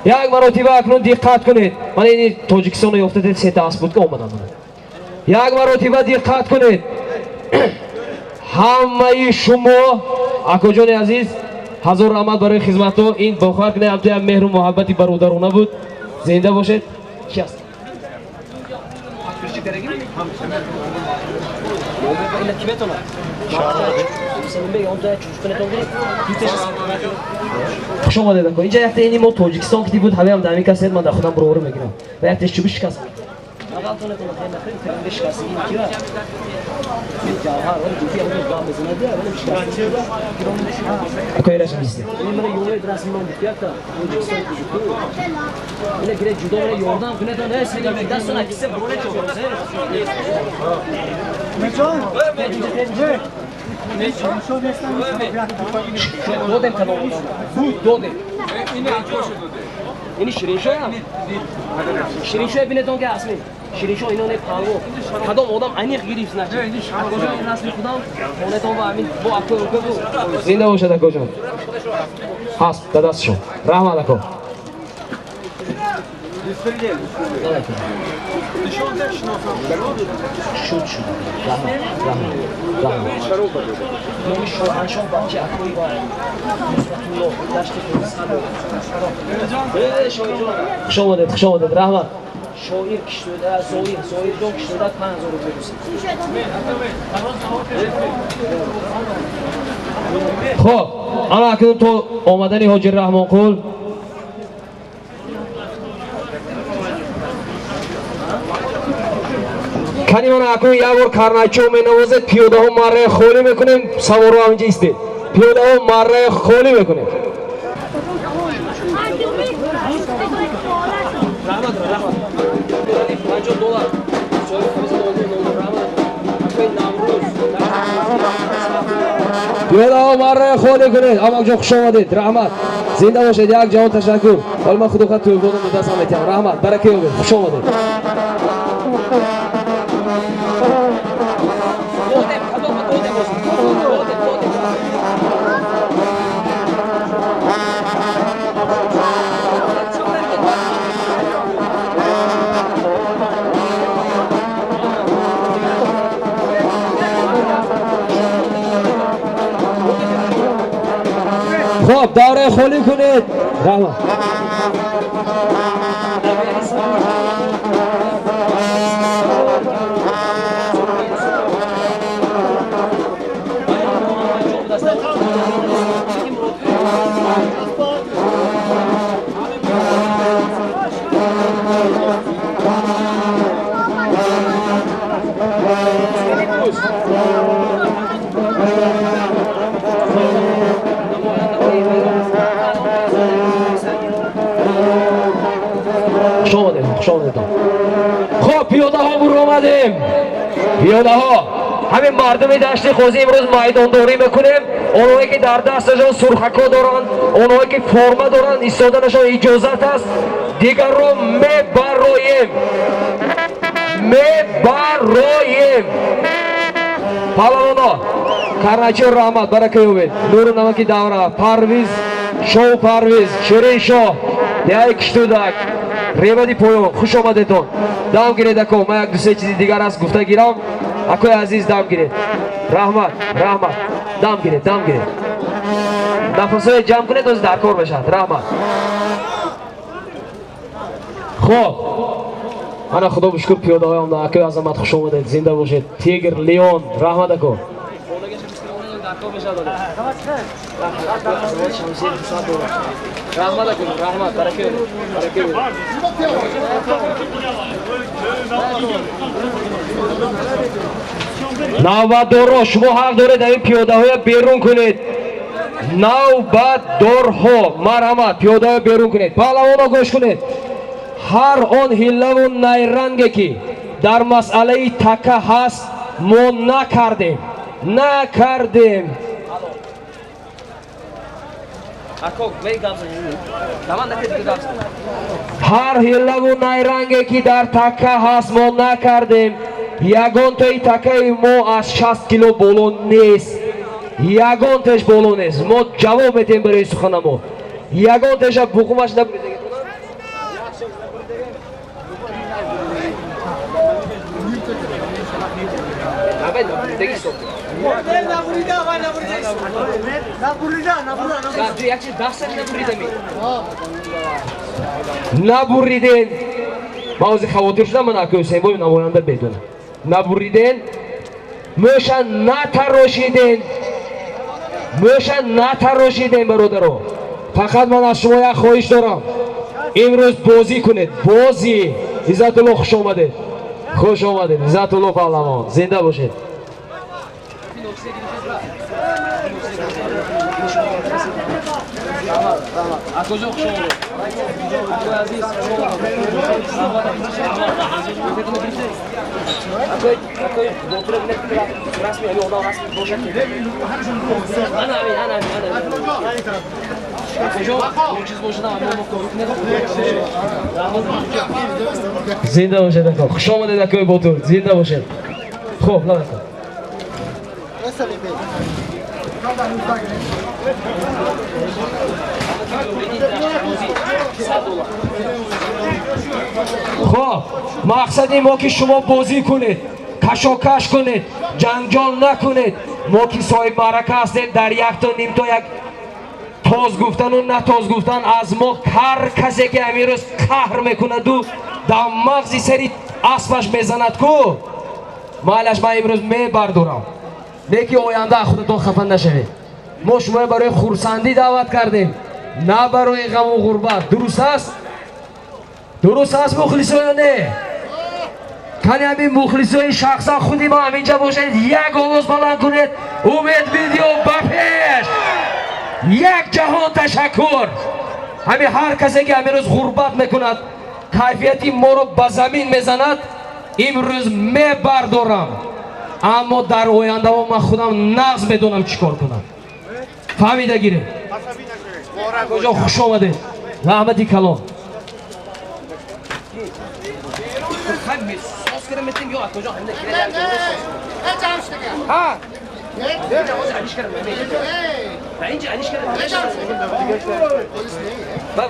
як маротиба акнун диққат кунед. Ман ин Тоҷикистонро ёфта дед сета асбудка омадам. Як маротиба диққат кунед. Ҳамаи шумо акоҷони азиз ҳазор раҳмат барои хизматҳо. Ин бохар кунед албатта як меҳру муҳаббати бародарона буд. Зинда бошед. Ки аст? Хуш омадед ако. Инҷа якта ини мо Тоҷикистон кити буд ҳавеам дами касед ман дар худам буроваро мегирам. Ва яктеш чӯби шикаст. Akoy rasmisi. Bana yoğurt rasmından bitiyor da. Yine gire judoya yordan güneşten her şeyi yaptıktan sonra ikisi böyle çok. Dodem kadar. Dodem. İni şirinşoy ya. Şirinşoy bine tonke asmi. شیرینشاه اینا نپاگو کدام آدم انیق گیریست نه کجا این رسمی خودم اون تو با همین با اکو بگو زنده باشد اکو جان هست دستشون رحمت اکو شد رحمت باچه اکوی با خوش آمدید رحمت شاعر کشیده زایر جان کشیده 5000 روپیه دوست. خب انا اکنون تو آمدنی حاجی رحمانقول کنی من اکنون یک بار کرنایچو می نوازد پیاده ها مره خالی میکنیم سوار ها همینجا ایستید پیاده ها مره خالی میکنیم پیاده مره خالی کنید اماک جان خوش آمدید رحمت زنده باشید یک جهان تشکر حالا من خود خود توی بودم دستم میتیم رحمت برکه بگید خوش آمدید خب دوره خالی کنید رحمت خب پیاده ها برو آمدیم. پیاده ها همین مردم دشت خوزی امروز میدان داری میکنیم. اونایی که در دستشان سرخکا دارن، اونایی که فرما دارن، ایستادنشان اجازت است. دیگر رو میبراییم پهلوانا کرنچی رحمت برکه اومد نور نمکی دوره پرویز شو پرویز شیرین شاه دیگه کشتودک ریبادی پویان خوش آمدتون دم گیرید اکو من یک دو سه چیزی دیگر است گفته گیرم اکوی عزیز دم گیرید رحمت دم گیرید نفسای جمع کنید از در کار بشد رحمت خب انا خدا بشکر پیاده هایم در اکوی عظمت خوش آمدید زنده باشید تیگر لیون رحمت اکو رحمت برکه نوبتدارها شما حق دارید این پیاده های بیرون کنید نوبتدارها مرحمت پیاده های بیرون کنید پهلوانا گوش کنید هر آن حیله و نیرنگی که در مسئله تکه هست ما نکردیم هر حیله و نیرنگی که در تکه هست ما نکردیم یگان تای تکه ما از 60 کیلو بالا نیست یگان تش بالا نیست ما جواب میتیم برای سخن ما یگان تش بخومش نبرید نبریدین بعضی خواتر شدن من اکو حسین بای نماینده بدونه نبریدین موشن نتراشیدین برادرها فقط من از شما یک خواهش دارم امروز بازی کنید بازی عزت الله خوش آمدید عزت الله پهلوان زنده باشید زنده باشید خوش آمدید اکوی باتور زنده باشید خوب لعنت خب مقصد ما که شما بازی کنید کشاکش کنید جنجال نکنید ما که صاحب معرکه هستیم در یک تا نیم تا یک تاز گفتن و نتاز گفتن از ما هر کسی که امروز قهر میکند و در مغزی سری اسبش میزند کو مالش من امروز میبردارم نیکی آینده خودتون خفن نشوید ما شما برای خورسندی دعوت کردیم نه برای غم و غربت درست است مخلص یا نه کنی همین مخلص های شخصا خودی ما همینجا باشید یک آواز بلند کنید امید ویدیو بپیش یک جهان تشکر همین هر کسی که امروز غربت میکند کیفیتی ما رو به زمین میزند امروز میبردارم اما در آینده من خودم نقض میدونم چیکار کنم فهمیده گیره کجا خوش آمده رحمتی کلام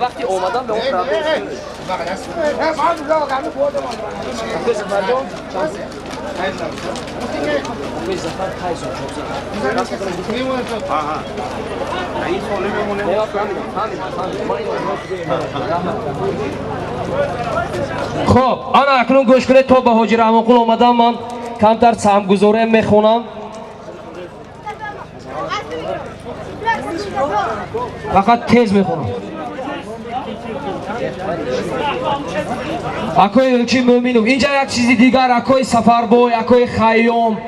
وقتی اومدم به اون خب انا اکنون گوش کنید تا به حاجی رحمانقول آمدم من کمتر سهمگذاری میخونم فقط تیز میخونم اکوی الچی مومینو اینجا یک چیزی دیگر اکوی سفربوی اکوی خیام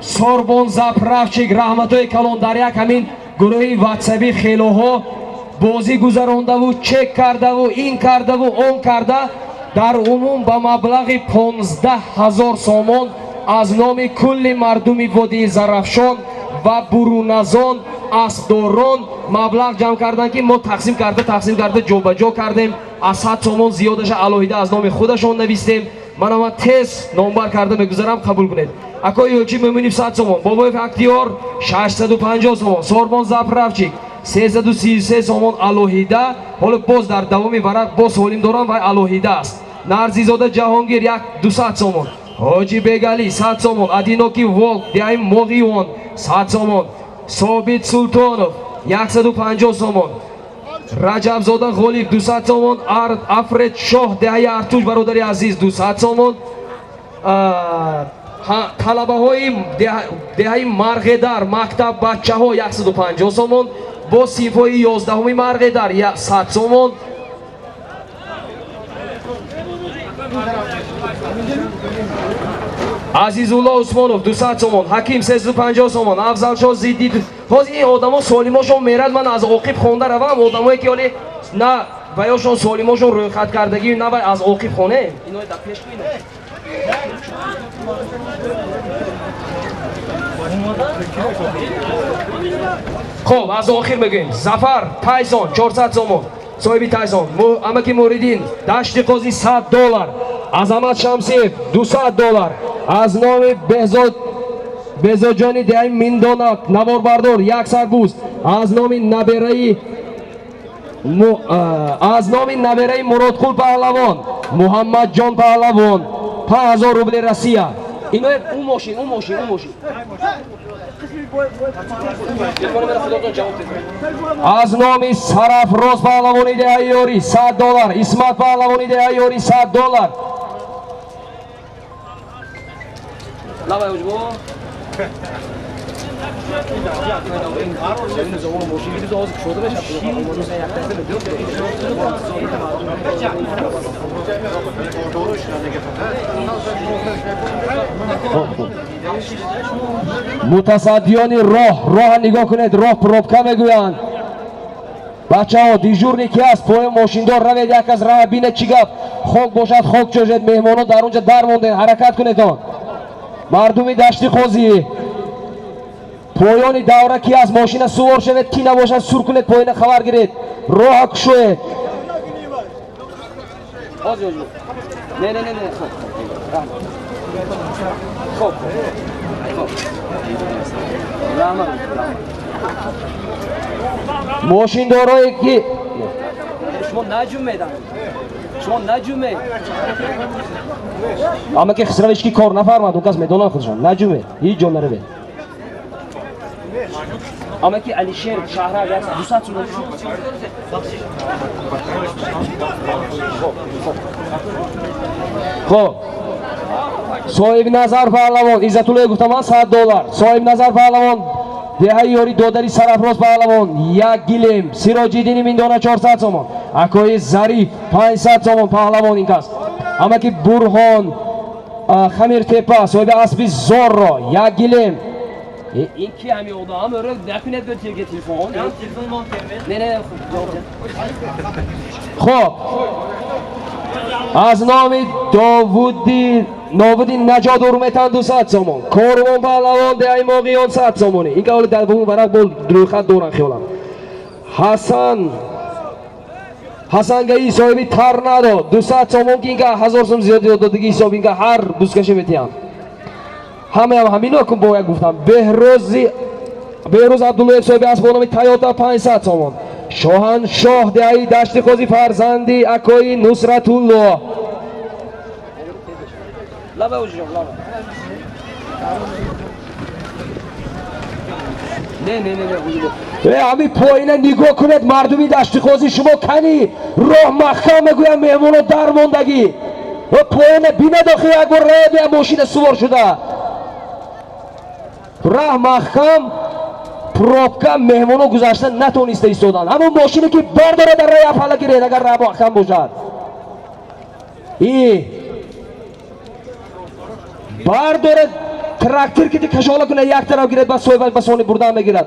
سوربون زپرفچیک رحمتوی کلان در یک همین گروهی واتسابی خیلوها بازی گذرانده و چک کرده و این کرده و اون کرده در عموم با مبلغ 15,000 سومان از نام کل مردمی وادی زرافشان و برونزان اسبداران مبلغ جمع کردن که ما تقسیم کرده جا به جا کردیم از 100 سومان زیادش الهیده از نام خودشان نویستیم من تست نامبر کرده میگذارم قبول کنید اکای یوچی میمونیم 100 سومان بابای اختیار 650 سومان سوربان زپرفچیک 333 سومان الهیده حالا باز در دوامی ورق باز سوالیم دارم و الهیده است نرزیزاده جهانگیر یک 200 سومان حاجی بیگلی 100 سومان ادینوکی ولک دیایم موغیوان 100 سومان ثابت سلطانов 150 سومان رجب زاده غالب 200 سومان افرید شاه دهی ارتوش برادری عزیز 200 سومان طلبه های دهی مرغدر مکتب بچه ها 150 سومان با صیف های 11 همی مرغدر 100 سومان عزیزالله عثمانov 200 سومان حکیم 350 سومان افضل شاه زیدی باز این آدما سوالیماشون میرد من از عاقب خوانده روم آدمایی که ولی نه ویاشون سوالیماشون روی خط کردگی نه از عاقب خونه اینو در پیش خب از آخر بگیم زفر تایسون 400 سومان صاحبی تایسون امکی موریدین دشت قاضی $100 عظمت شمسیف $200 از نام بهزاد جانی دیایم میندونک نوار بردار یک سربوز از نام نبیره مرادقول پهلوان محمد جان پهلوان 5000 روبل روسیه اینو اون ماشین از نام سرافراز پهلوانی دیاری $100 اسمت پهلوانی دیاری $100 لابا اوجبو متصدیان راه نگاه کنید راه پروبکا میگویند بچه ها دیجور یکی است پای ماشیندار روید یک از راه بینه چی گفت خوک باشد خوک چوشد مهمانان در اونجا در مونده حرکت کنید مردمی دشتی خوزی پایانی دوره کی از ماشین سوار شوید کی نباشد سر کنید پایین خبر گیرید راه کشوید نه خب ماشین دارایی که شما نجومه اما که خسروش کی کار نفرماد اون کس میدونن خودشان نجومه هیچ جا نره بید اما که علی شیر شهره 200 سومان خب صاحب نظر پهلوان عزتالله گفتم من $100 صاحب نظر پهلوان دهی یاری دادری سرافراز پهلوان یک گلیم سراجی دینی میندانه 400 سومان اکای ظریف 500 سومان پهلوان این کس اما که برهان خمیر تپا صاحب اسبی زور را یک گلیم این کی همی آدم رو نکنید به تلفن نه خب از نام ناودی نجاد ارومتن 200 سومان کاروان پهلوان دیای موقعیان 100 سومانی این که حالا در بوم برق بول روی خط دورن خیالم حسن گئی صاحبی ترنادو 200 سومان که این که 1000 سوم زیادی دادگی حساب این که هر بوسکشه میتیم همینو کن باید گفتم بهروز عبدالله صاحبی اسبانامی تایوتا 500 سومان شاهنشاه دیای دشت خوزی فرزندی اکای نصرت الله لابا همین پایینه نگاه کنید مردمی دشتی خوزی شما کنی راه محکم میگویم مهمون درماندگی و پایینه بینه داخل یک بار راه بیا ماشین سوار شده راه محکم پروبکا مهمونو گذاشتن نتونسته ایستادن همون ماشینی که برداره در راه اپلا گیرید اگر راه محکم باشد این برداره تراکتور که کشاله کنه یک طرف گیرد بس سوی بسانی بردن میگیرد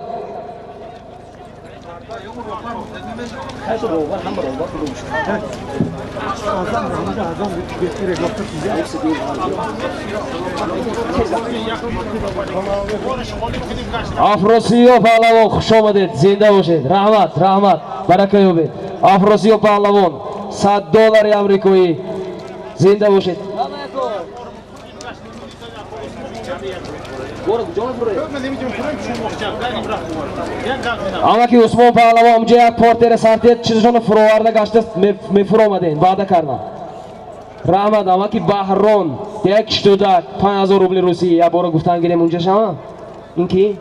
افروسی و پهلوان خوش آمدید زنده باشید رحمت برکه یابید افروسی و پهلوان $100 امریکایی زنده باشید اما که عثمان پهلوان اونجا یک پارتر سرتیت چیزشون فروورده گشته میفرو آمدین وعده کردن رحمت اما که بحران یک شتودک 5000 روبل روسی یک بار گفتن گیریم اونجا شما این کی؟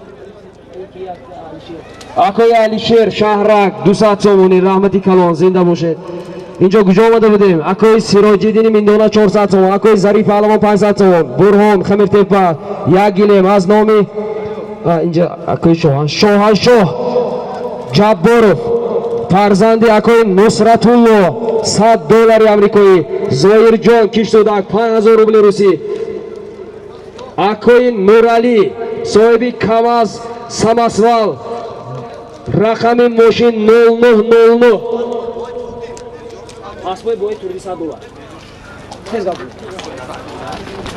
اکوی علیشیر شهرک 200 سومونی رحمتی کلان زنده باشید اینجا کجا آمده بودیم اکوی سیراجیدین میندونه 400 سومون اکوی ظریف پهلوان 500 سومون برهان خمیر تپه یک گلیم از نامی اینجا اکوی شاهنشاه جبارов فرزندی اکوی نصرت الله $100 امریکایی زایر جان کشتودک 5000 روبل روسی اکوی نورعلی صاحبی کاماز ساماسوال رقم ماشین 0909 اسبای بوی توری $100 تیز گفتم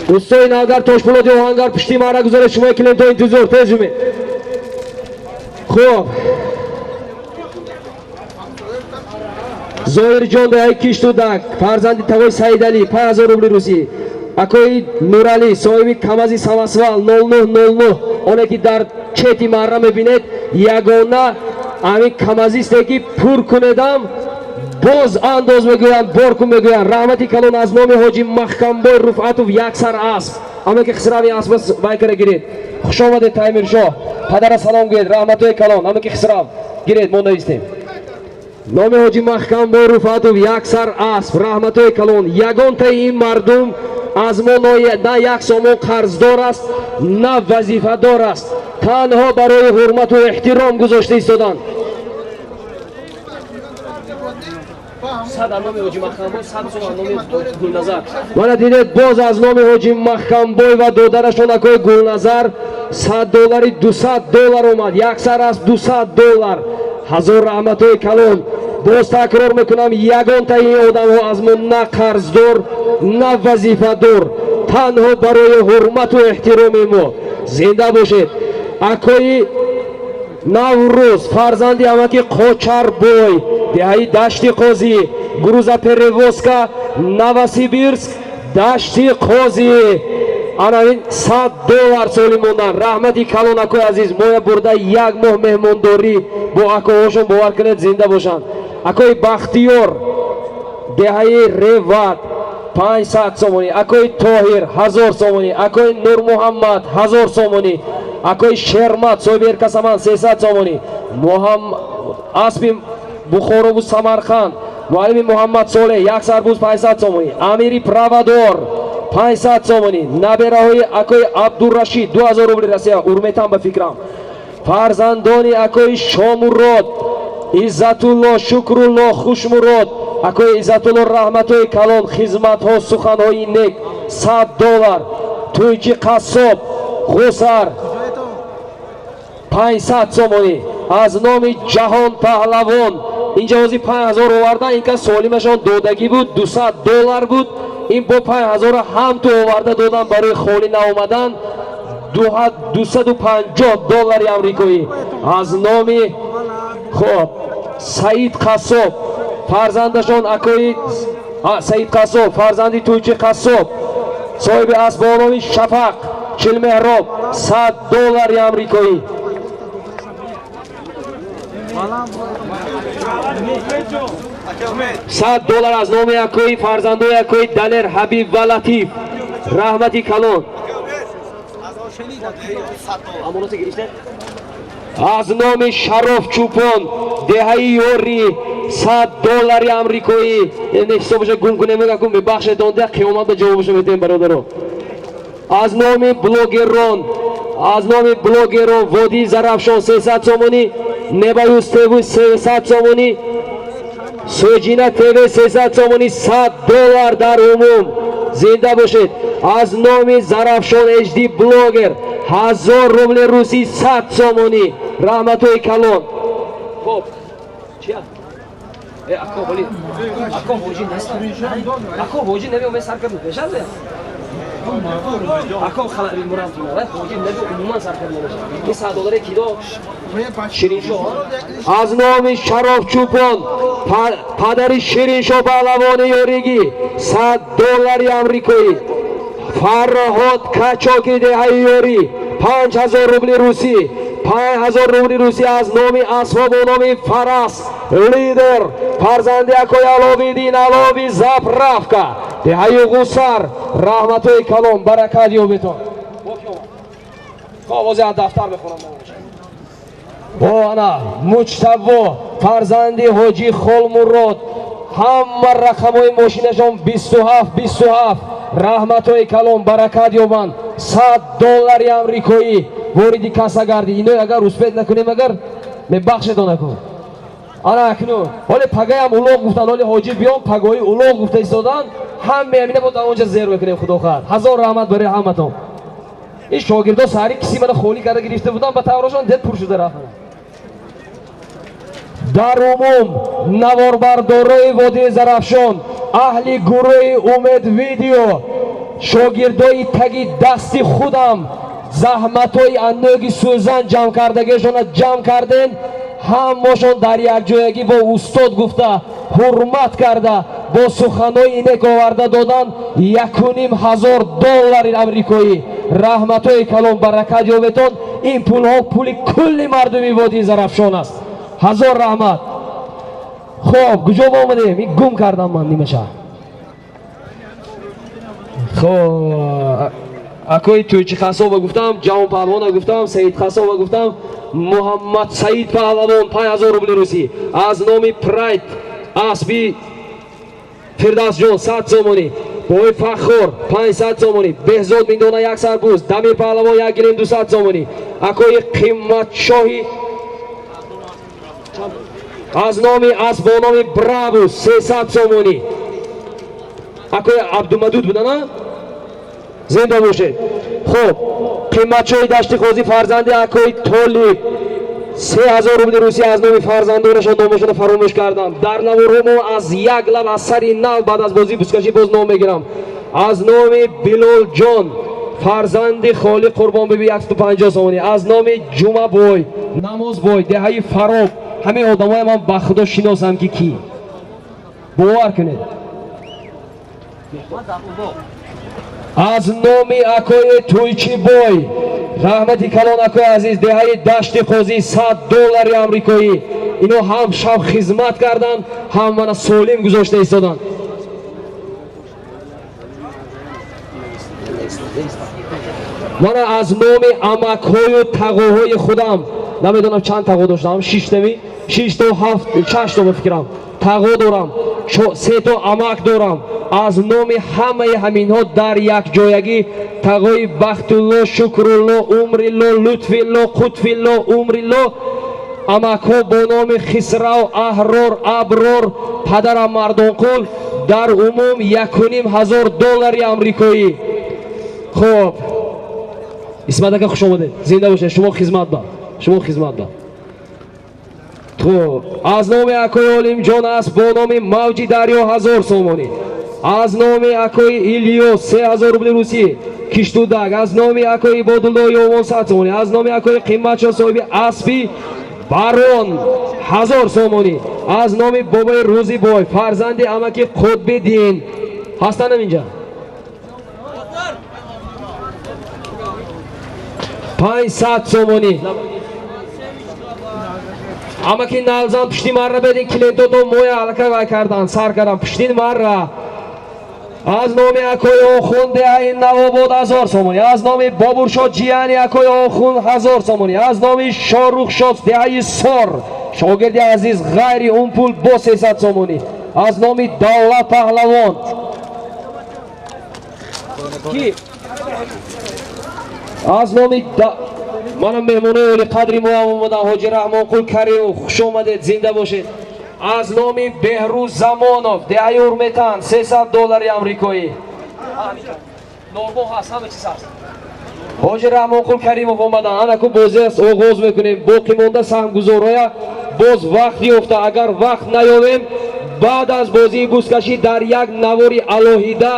دوستای ناگر توشپولادی اوهانگر پشتی مارا گذاره شما کلینتو انتظار تیز جمعه خوب زایر جان ده کشتودک فرزندی توی سعید علی 5000 روبل روسی اکوی نورعلی صاحبی کامازی ساماسوال 0909 اونه که در چتی مارا میبینید یگانه امی کامازیسته که پر کندم باز انداز میگوین بارکن میگوین رحمتی کلان از نام حاجی محکمبای رفعتوف یک سر اسب اما که خسراوی اسب بایکره گیرید خوش آمدید تیمور شاه پدر سلام گوید رحمتوی کلان اما که خسراو گیرید ما نیستیم نام حاجی محکمبای رفعتوف یک سر اسب رحمتوی کلان یگان تا این مردم از ما نه یک سامان قرضدار است نه وظیفه دار است تنها برای حرمت و احترام گذاشته ایستادن mana دیدید باز از نام حاجی محکمبای و دادرشون اکوی گلنظر $100 $200 اومد یک سر از $200 هزار رحمتوی کلان باز تکرار میکنم یگان تا این آدم ها از ما نه قرضدار نه وظیفه دار تنها برای حرمت و احترام ما زنده باشید اکوی نوروز فرزندی اماکی قاچر بوی دهی دشتی قاضی گروزا پریوسکا نوسیبیرسک دشتی قاضی آنها $100 سالی موندن رحمتی کلان اکوی عزیز مویا برده یک ماه مهمانداری با اکوی هاشون باور کنید زنده باشن اکوی بختیار دهی ریوات 500 سومونی اکوی طاهر 1000 سومونی اکوی نور محمد 1000 سومونی اکوی شرمت صوبیر کسامان 300 سومونی اسبی بخورو بو سمرخان معلمی محمد صالح یک سربوز 500 سومونی امیری پروادور 500 سومونی نبره های اکوی عبدالرشید 2000 روبل رسیه ارمیتم به فکرم فرزندانی اکوی شاموراد عزتالله شکرالله خوشموراد اکوی عزتالله رحمتوی کلان خدمت ها سخن های نیک $100 تویچی قصاب غسر 500 سومونی از نام جهان پهلوان اینجا وزی 5000 آوردن این که سالیمشان دادگی بود $200 بود این با 5000 هم تو آورده دادن برای خالی نامدن $250 امریکایی از نام خب سعید قصاب فرزندشان اکوی سعید قصاب فرزندی تویچی قصاب صاحب اسبانامی شفق چل محراب $100 امریکایی $100 از نام اکوی فرزندوی اکوی دلر حبیب و لطیف رحمتی کلان аз номи Шароф Чупон деҳаи ёри $100 амрикоӣ не ҳисоб боша гум кунем мегакум бибахшетон де қиёмат ба ҷавобашо метем бародаро аз номи блогерон Водии Зарафшон 300 сомонӣ Небаюс ТВ 300 сомонӣ Соҷина ТВ 300 сомонӣ $100 дар умум зинда бошед аз номи Зарафшон HD блогер 1000 рубли русӣ 100 сомонӣ раҳматои калон хоб чия ако боли ако воҷи нест ако воҷи неби ме сар карду пешад ако халари мурам тунара воҷи неби умуман сар карду нест $100 кидо шириншо аз номи Шароф Чупон падари Шириншо паҳлавони ёригӣ $100 амрикоӣ Фарҳод Качоки деҳаи ёрӣ 5000 рубли русӣ 5000 рубли русӣ аз номи асбобуноми Фарас лидер фарзанди акои Аловиддин Алови Заправка деҳаи Ғусар раҳматои калон баракат ёбетон овози аз дафтар мехонам бо ана Муҷтабо фарзанди ҳоҷи Холмурод ҳама рақамҳои мошинашон 27 раҳматои калон баракат ёбанд $100 амрикоӣ вориди каса гарди ино агар успет накунем агар мебахшедон акун ана акнун ҳоли пагаям улоғ гуфтан ҳоли ҳоҷи биён пагаҳои улоғ гуфта истодан ҳаме амина бо дар онҷа зер мекунем худохоҳад ҳазор раҳмат барои ҳаматон ин шогирдо саҳари киси мана холӣ карда гирифта будан ба таврошон дед пур шуда рафтан дар умум наворбардорои Водии Зарафшон аҳли гурӯҳи Умед видео шогирдои таги дасти худам заҳматҳои анӯги сӯзан ҷамъкардагиашона ҷамъ кардем ҳамашон дар якҷоягӣ бо устод гуфта ҳурмат карда бо суханҳои инек оварда додан $1500 амрикоӣ раҳматҳои калон баракат ёбетон ин пулҳо пули кулли мардуми Водии Зарафшон аст ҳазор раҳмат хоб куҷо омадем ин гум кардам ман нимаша хоб акои Тӯйчи Қасоба гуфтам Ҷавон паҳлавона гуфтам Саид Қасоба гуфтам Муҳаммад Саид паҳлавон 5000 рубли русӣ аз номи Прайд Асби Фирдавсҷон 100 сомонӣ бои Фахор 500 сомонӣ Беҳзод Миндона 1 сарбуз Дамир паҳлавон 1 гилим 200 сомонӣ акои Қиматшоҳи аз номи Асбономи Бравус 300 сомонӣ акои Абдумадуд будана зинда бошед хуб қиматшоҳи Дашти Қозӣ фарзанди акои Толиб 3000 рубли русӣ аз номи фарзандонашон номашона фаромӯш кардам дар наворҳомо аз як лаб аз сари нав баъд аз бозӣ бускашӣ боз ном мегирам аз номи Билолҷон фарзанди Холиқ Қурбонбеби 150 сомонӣ аз номи Ҷумабой Намозбой деҳаи Фароб ҳамин одамои ман ба худо шиносам ки кӣ бовар кунед аз номи акои Тӯйчибой раҳмати калон акои азиз деҳаи Дашти Қозӣ $100 амрикоӣ ино ҳам шаб хизмат карданд ҳам мана солим гузошта истоданд мана аз номи амакҳою тағоҳои худам намедонам чанд тағо доштам 6 то 7 6 то мефикрам тағо дорам 3 то амак дорам аз номи ҳамаи ҳаминҳо дар якҷоягӣ тағои Бахтулло Шукрулло Умрилло Лутфилло Қутфилло Умрилло амакҳо бо номи Хисрав Аҳрор Аброр падарам Мардонқул дар умум $1500 амрикоӣ хуб исмат ака хуш омадед зинда бошед шумо хизмат ба хуб аз номи акои Олимҷон аст бо номи Мавҷи Дарё 1000 сомонӣ аз номи акои Ильёс 3000 рубли русӣ Киштудаг аз номи акои Ибодулло Ёвон 100 сомонӣ аз номи акои Қиматшо соҳиби Аспи Барон 1000 сомонӣ аз номи Бобои Рӯзибой фарзанди амаки Қутбиддин ҳастанам инҷа 500 сомонӣ амаки налзан пушти марра бедин клиентото моя алака вай кардан сар кардам пуштин марра از نام اکوی آخوند دهی نواباد 1000 سومانی، از نام بابورشاد جیانی اکوی آخوند 1000 سومانی، از نام شاروخ شاد دهی سار شاگرد عزیز غیر اون پول با 300 سومانی، از نام دولت پهلوان کی از نام منم مهمونه اولی قدری ما اومدم حاجی رحمان قول کریم خوش اومدید زنده باشید. از نام بهروز زمانов دهی ارمتن $300 امریکایی نورمو هست همه چیز هست. حاجی رحمان قول کریمов اومدن انکو بازی است آغاز میکنیم باقی مونده سهمگزارای باز وقت یافته اگر وقت نیابیم بعد از بازی بوسکشی در یک نواری الوهیده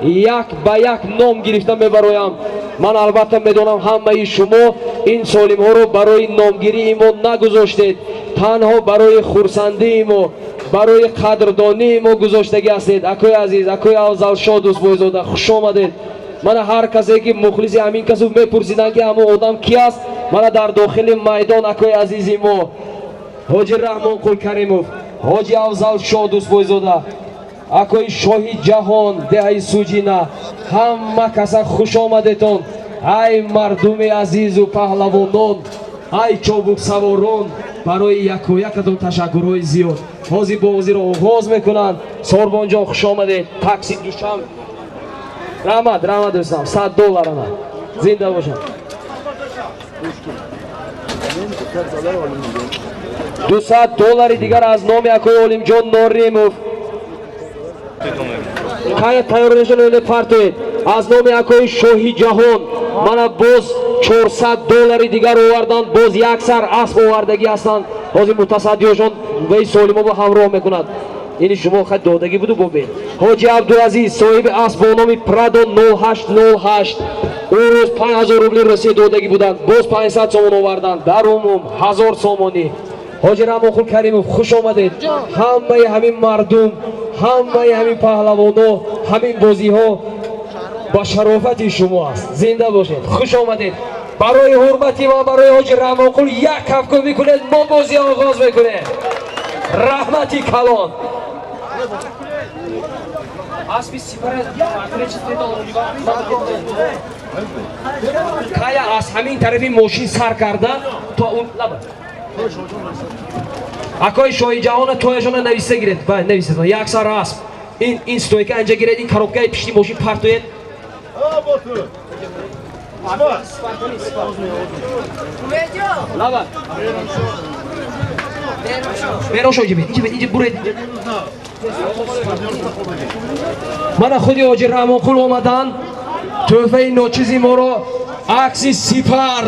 یک به یک نام گرفته میبرایم. من البته میدونم همه شما این سالم ها رو برای نامگیری ایمان نگذاشتید، تنها برای خورسندی ایمان برای قدردانی ایمان گذاشتگی هستید. اکوی عزیز اکوی افضل شاه دوست بایزاده خوش آمدید. من هر کسی که مخلص همین کسی میپرسیدن که همون آدم کی است، من در داخل میدان اکوی عزیزی ما حاجی رحمان قول کریمов حاجی افضل شاه دوست بایزاده اکوی شاهی جهان دهی سوجینا همه کسا خوش آمدتون. ای مردم عزیز و پهلوانان، ای چابک سواران، برای یک و یکتون تشکرهای زیاد. حاضی بازی رو آغاز میکنن. ساربان جان خوش آمدید. تاکسی دوشم رحمت دوستم $100 من زنده باشم. $200 دیگر از نام اکوی علیم جان نوریمov کای تیارشون اون پارتوید. از نام اکوی شاهی جهان من باز $400 دیگر آوردن، باز یک سر اسب آوردگی هستند. حاضی متصدیاشون وی سالما با همراه میکنند. این شما خود دادگی بودو ببین. حاجی عبدالعزیز صاحب اسب با نام پرادو 0808 اون روز 5000 روبل رسید دادگی بودند، باز 500 سومون آوردن، در عموم 1000 سومانی. حاجی رحمان قول کریمov خوش آمدید. همه همین مردم، همه همین پهلوانا، همین بازی ها با شرافت شما است. زنده باشید، خوش آمدید. برای حرمتی ما برای حاجی رحمان قول یک کفکو میکنید، ما بازی آغاز میکنیم. رحمتی کلان اسبی سپره کایا از همین طرفی ماشین سر کرده تا اون لبه اکای شاهی جهان تویشون نویسته گیرید. باید نویسته یک سر اسب این ستویکه اینجا گیرید، این کروبگاه پشتی ماشین پرتوید. لبه برو شو اینجا برید. من خودی حاجی رحمان قول اومدن تحفه ناچیزی ما رو عکسی سپر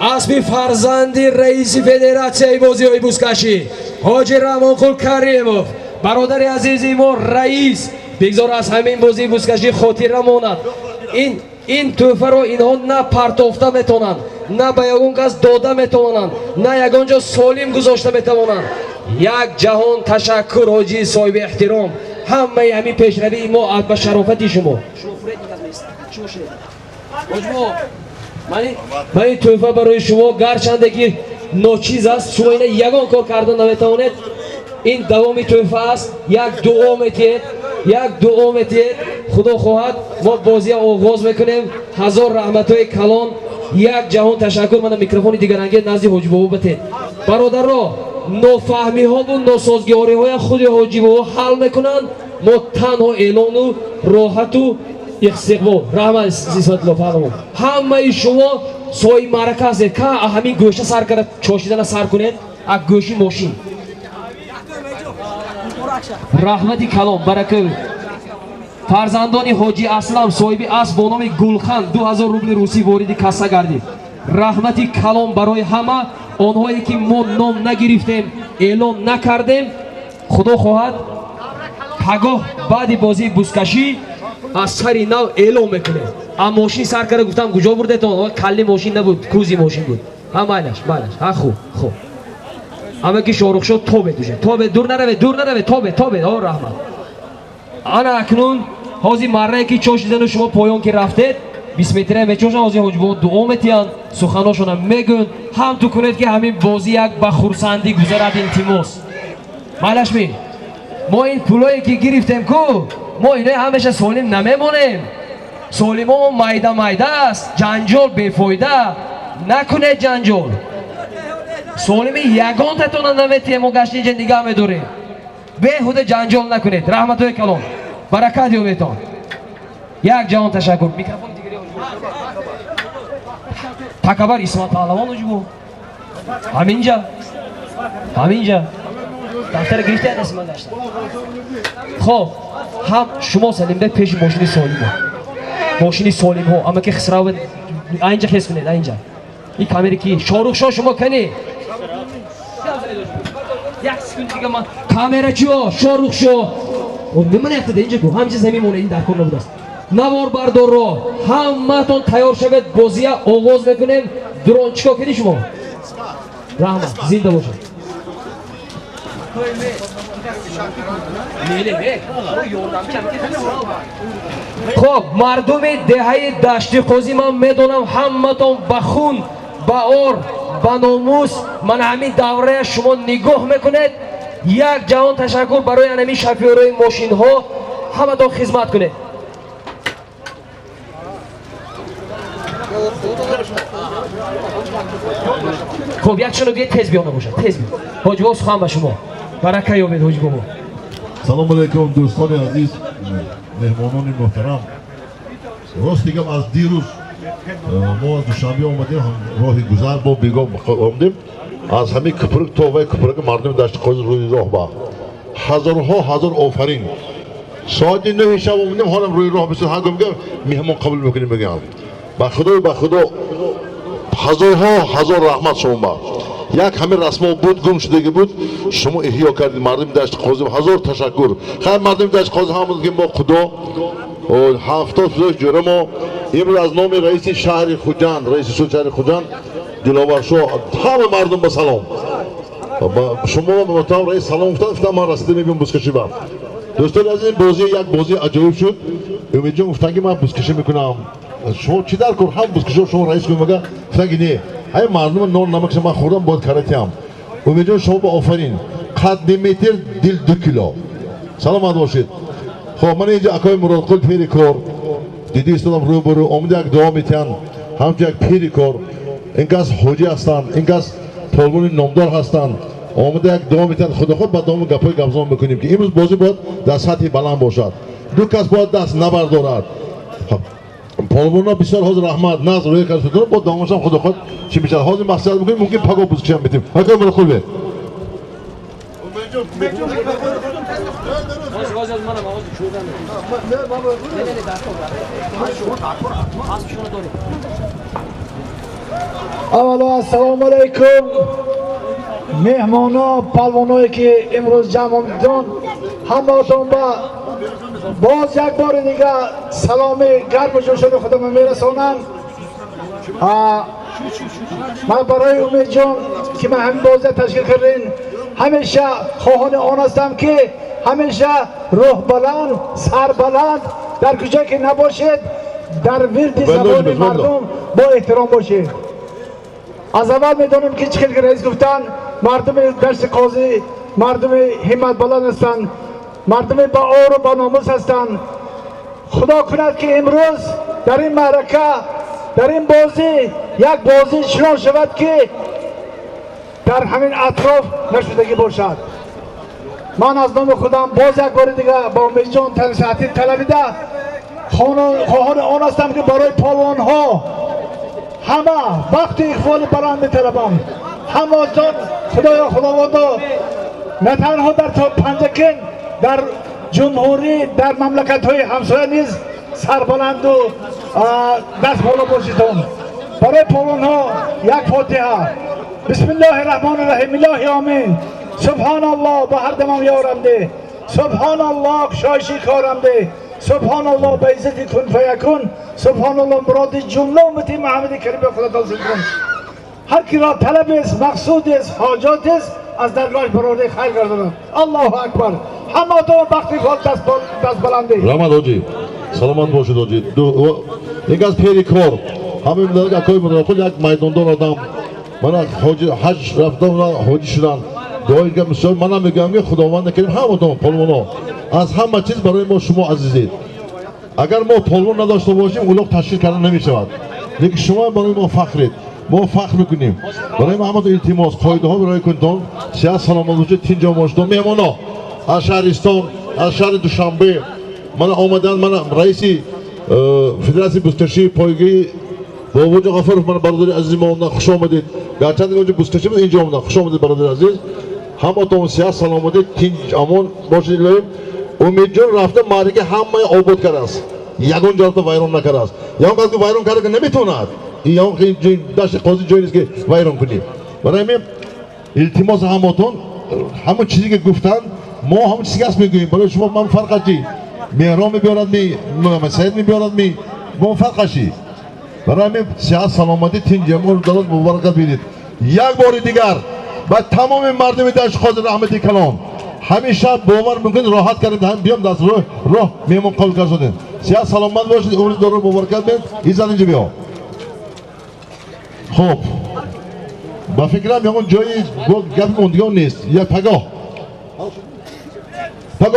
اسب فرزندی رئیس فدراسیون بازی های بوسکشی حاجی رحمان قول کریمov برادر عزیزی ما رئیس بگذار از همین بازی بوسکشی خاطره ماند. این تحفه رو اینها نه پرتافته میتونن، نه به یگون کس داده میتونن، نه یگان جا سالم گذاشته میتونن. یک جهان تشکر حاجی صاحب احترام. همه همین پیشروی ما به شرافت شما. من این تحفه برای شما گرچنده که ناچیز است، شما اینه یگان کار کردن نمیتونید. این دوامی تحفه است. یک دعا میتید خدا خواهد ما بازی آغاز میکنیم. هزار رحمتهای کلان، یک جهان تشکر. من میکروفون دیگر انگه نزدی حاجی بابا بتید. برادر را نافهمی ها و ناسازگاری های خود حاجی بابا حل میکنن. ما تنها اعلان و راحت و استقبال رحمت سیصد لفظ همه شما سوی مرکز که همین گوشه سر کرد چاشیدن سر کنید از گوشی ماشین. رحمتی کلام برکت فرزندان حاجی اسلم صاحب اسب با نام گلخان 2000 روبل روسی وارد کاسه گردید. رحمتی کلام برای همه آنهایی که ما نام نگرفتیم اعلان نکردیم. خدا خواهد پگاه بعد بازی بوسکشی از سری نو اعلام میکنه. اما ماشین سر کرده گفتم کجا برده تو؟ کلی ماشین نبود، کروزی ماشین بود. مالش ها خوب اما که شاروخ شد توبه دور نروه توبه آه رحمت. انا اکنون حاضی مره که چوش دیدن شما پایان که رفتید 20 متره میچوشن حاضی حجبا دعا میتین سخناشون میگن هم تو کنید که همین بازی یک بخورسندی گذرد این تیموس. مالش می ما این پولایی که گرفتیم کو ما اینه همیشه سالم نمیمونیم. سالم مایده مایده است. جنجال بیفایده نکنه جنجال. سالم یگان تتون نمیتیم ما گشت اینجا نگاه میداریم. بیهوده جنجال نکنید. رحمت و کلام برکت یابتان. یک جهان تشکر. میکروفون دیگری تکبر اسمت پهلوان وجبو همینجا دفتر گرفته دست من داشتم. خب هم شما سلیم ده پیش ماشین سالم ها اما که خسرا بود اینجا خیس کنید اینجا این کامری کی شاروخ شو شما کنی یک سکند دیگه من کامera چیو شاروخ شو من افتاده اینجا کو همچه زمین مونه این در کن نبود است نوار بردار رو همتون تیار شوید بازی آغاز میکنیم درون چیکار کنی شما رحمت زنده باشید خب مردم دهه دشتی قوزی من میدونم همتون با خون با اور با ناموس من همین دوره شما نگاه میکنید یک جهان تشکر برای همین شفیرای ماشین ها همتون خدمت کنید خب یک شنو بیاید تیز بیانه باشد تیز بیاید حاج باز خواهم به شما برکه یابید حاج بابا سلام علیکم دوستان عزیز مهمانان محترم راست دیگم از دیروز ما از دوشنبه آمدیم راهی گذر با بیگاه آمدیم از همین کپرک تا وی کپرک مردم داشت قوز روی راه با هزارها هزار آفرین ساعت 9 شب آمدیم حالم روی راه بسید هنگام میگم مهمان قبول میکنیم بگم با خدا هزارها هزار رحمت شما با یک همه رسم بود گم شدگی بود شما احیا کردید مردم داشت قوز هزار تشکر خیر مردم داشت قوز همون که با خدا 70 جوره ما امروز از نام رئیس شهر خوجند رئیس شهر خوجند دلاور شو همه مردم به سلام شما مطمئن رئیس سلام گفتن من رسیده میبینم بسکشی بام دوستان از این بازی یک بازی عجیب شد امیدوارم گفتن که من بسکشی میکنم شما چی در کن هم بسکشی شما رئیس کنم مگه گفتن که نه ای مردم نان نمک من خوردم باید کارتیم امیدوارم شما با آفرین قد متر دل 2 کیلو سلامت باشید خب من اینجا اکای مراد قل پیری کار دیدی استادم رو برو آمده یک دعا میتن همچه یک پیری کار اینکاس حاجی هستن اینکاس پالگون نامدار هستن آمده یک دعا میتن خدا خود با دام گپای گپزان میکنیم که امروز بازی باید در سطح بلند باشد دو کس باید دست نبردارد پالگونا بسیار حاضر رحمت ناز روی کار فکر با دامش هم خدا خود چی میشه حاضر مقصد میکنیم ممکن پگو بوسکشم میتیم اکای مراد قل به اولا السلام علیکم مهمانا پلوانایی که امروز جمع آمدید همتون با باز یک بار دیگه سلام گرم و جوشن خودم میرسونم من برای امید جان که من همین بازی تشکیل کردین همیشه خواهان آن هستم که همیشه روح بلند سر بلند در کجا که نباشید در ورد زبان مردم با احترام باشید از اول میدونم که چخیل که رئیس گفتن مردم دشت قاضی مردم همت بلند هستند مردم با آر و با ناموس هستند خدا کند که امروز در این معرکه در این بازی یک بازی شروع شود که در همین اطراف نشدگی باشد من از نام خودم باز یک بار دیگه با امید جان تنصیحاتی طلبیده خواهان آن هستم که برای پالوان ها همه وقت اقبال بلند می‌طلبم همه جان خدایا خداوندا نه تنها در پنجکن در جمهوری در مملکت های همسایه نیز سربلند و دست بالا باشیدون برای پالوان ها یک فاتحه بسم الله الرحمن الرحیم الله آمین سبحان الله با هر دمم یارنده سبحان الله شایشی کارنده سبحان الله به عزت کن فیکون سبحان الله مراد جمله امتی محمد کریم خدا توصیل کن هر کی را طلب است مقصود است حاجات است از درگاه برای خیر گرداند الله اکبر همه تو وقتی خود دست بلنده رحمت حاجی سلامت باشید حاجی یک از پیری کار همین در اکای مراد یک میداندار آدم من حاجی حج رفتم حاجی شدن دویگم مثال منم میگم که خداوند کریم همون پلوانو از همه چیز برای ما شما عزیزید. اگر ما پلوان نداشته باشیم اولوک تشکیل کردن نمیشود. لیکن شما برای ما فخرید. ما فخر میکنیم. برای ما همه التماس قاعده ها برای کنتون سیاست سلامتی تینجا ماشدون میمونا از شهرستان از شهر دوشنبه من آمدن من رئیسی فدراسیون بوستشی پایگی با وجود غفرов من برادر عزیز ما خوش آمدید. گرچند اونجا بوستشی بود اینجا آمدن خوش آمدید برادر عزیز. همه تون سیاست سلامتی تینج امون باشید لیم. امید جان رفته معرکه همه آباد کرده است. یگان جا تو ویران نکرده است. یا کسی که ویران کرده که نمیتوند. یا که داشت قاضی جایی نیست که ویران کنیم. برای من التماس همتون همون چیزی که گفتن ما همون چیزی است میگوییم. برای شما من فرق چی؟ مهران میبیارد می سعید میبیارد می ما فرق چی؟ برای من سیاست سلامتی تین جمهور دولت مبارکت بدید. یک بار دیگر با تمام مردم دشت خواجه رحمتی کلان همیشه باور میکنید راحت کردید هم بیام دست راه میمون قبول کردید. سیاست سلامت باشید عمر دور مبارکت بدید. ایزان اینجا بیا. خب با فکرم یه جایی گپ موندگان نیست. یک پگاه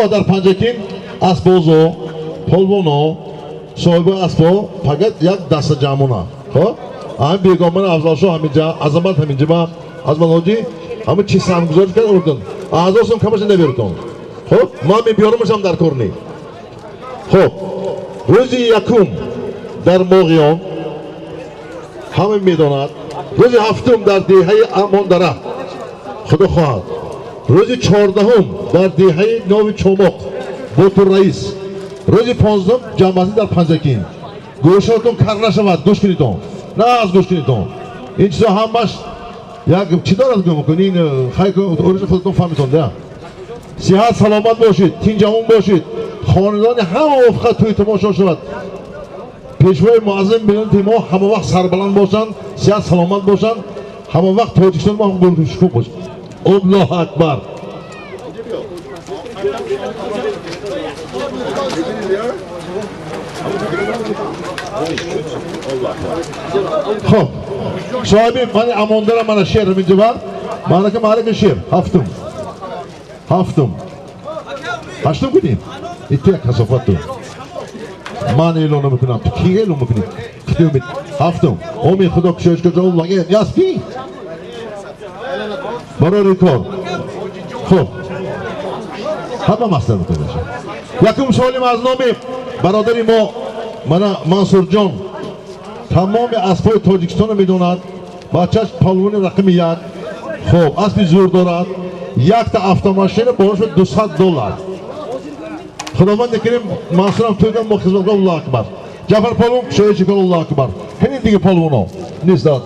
در پنجکین اسبازو پلوانو صاحب اسبا فقط یک دست جمعونه. خب همین بیگمان افضل شاه همینجا عظمت همینجا با عظمت حاجی همه چی سرمایه‌گذاری کرد اردن اعضاشون کمش نمیرتون. خب ما میبیارمش هم در کار نی. خب روزی یکم در موقعیان همه میداند روزی هفتم در دهه اماندره خدا خواهد روزی 14 در دهه نو چماق بوتور رئیس روزی 15 جمعیتی در پنجکین گوشتون کار نشود گوش کنیدون نه از گوش کنیدون این چیزا همش یک چی دارد گم کنین خیلی اورج خودتون فهمیتون ده صحت سلامت باشید تین جوان باشید خاندان همه افقات توی تماشا شود پیشوای معظم بلند ما همه وقت سربلند باشند صحت سلامت باشند همه وقت تاجیکستان ما هم گلگوش خوب باشد. الله اکبر. خب صاحبی من اماندارم من شعر میگم من که مالک شعر هفتم بودیم ایتیا کسافت تو من اعلان میکنم تو کی اعلان میکنی هفتم امید خدا کشش کجا الله یاسپی برای ریکورد. خب همه مستر میکنه یکم سوالیم از نام برادری ما منصور جان تمام اسبای تاجیکستان رو میدوند بچهش پالون رقم یک خب اسبی زور دارد یک تا автомашین باش $200 خداوند کریم منصورم تویدن با خدمتگار الله اکبر جعفر پالون شاید چکر الله اکبر همین دیگه پالونو نیست داد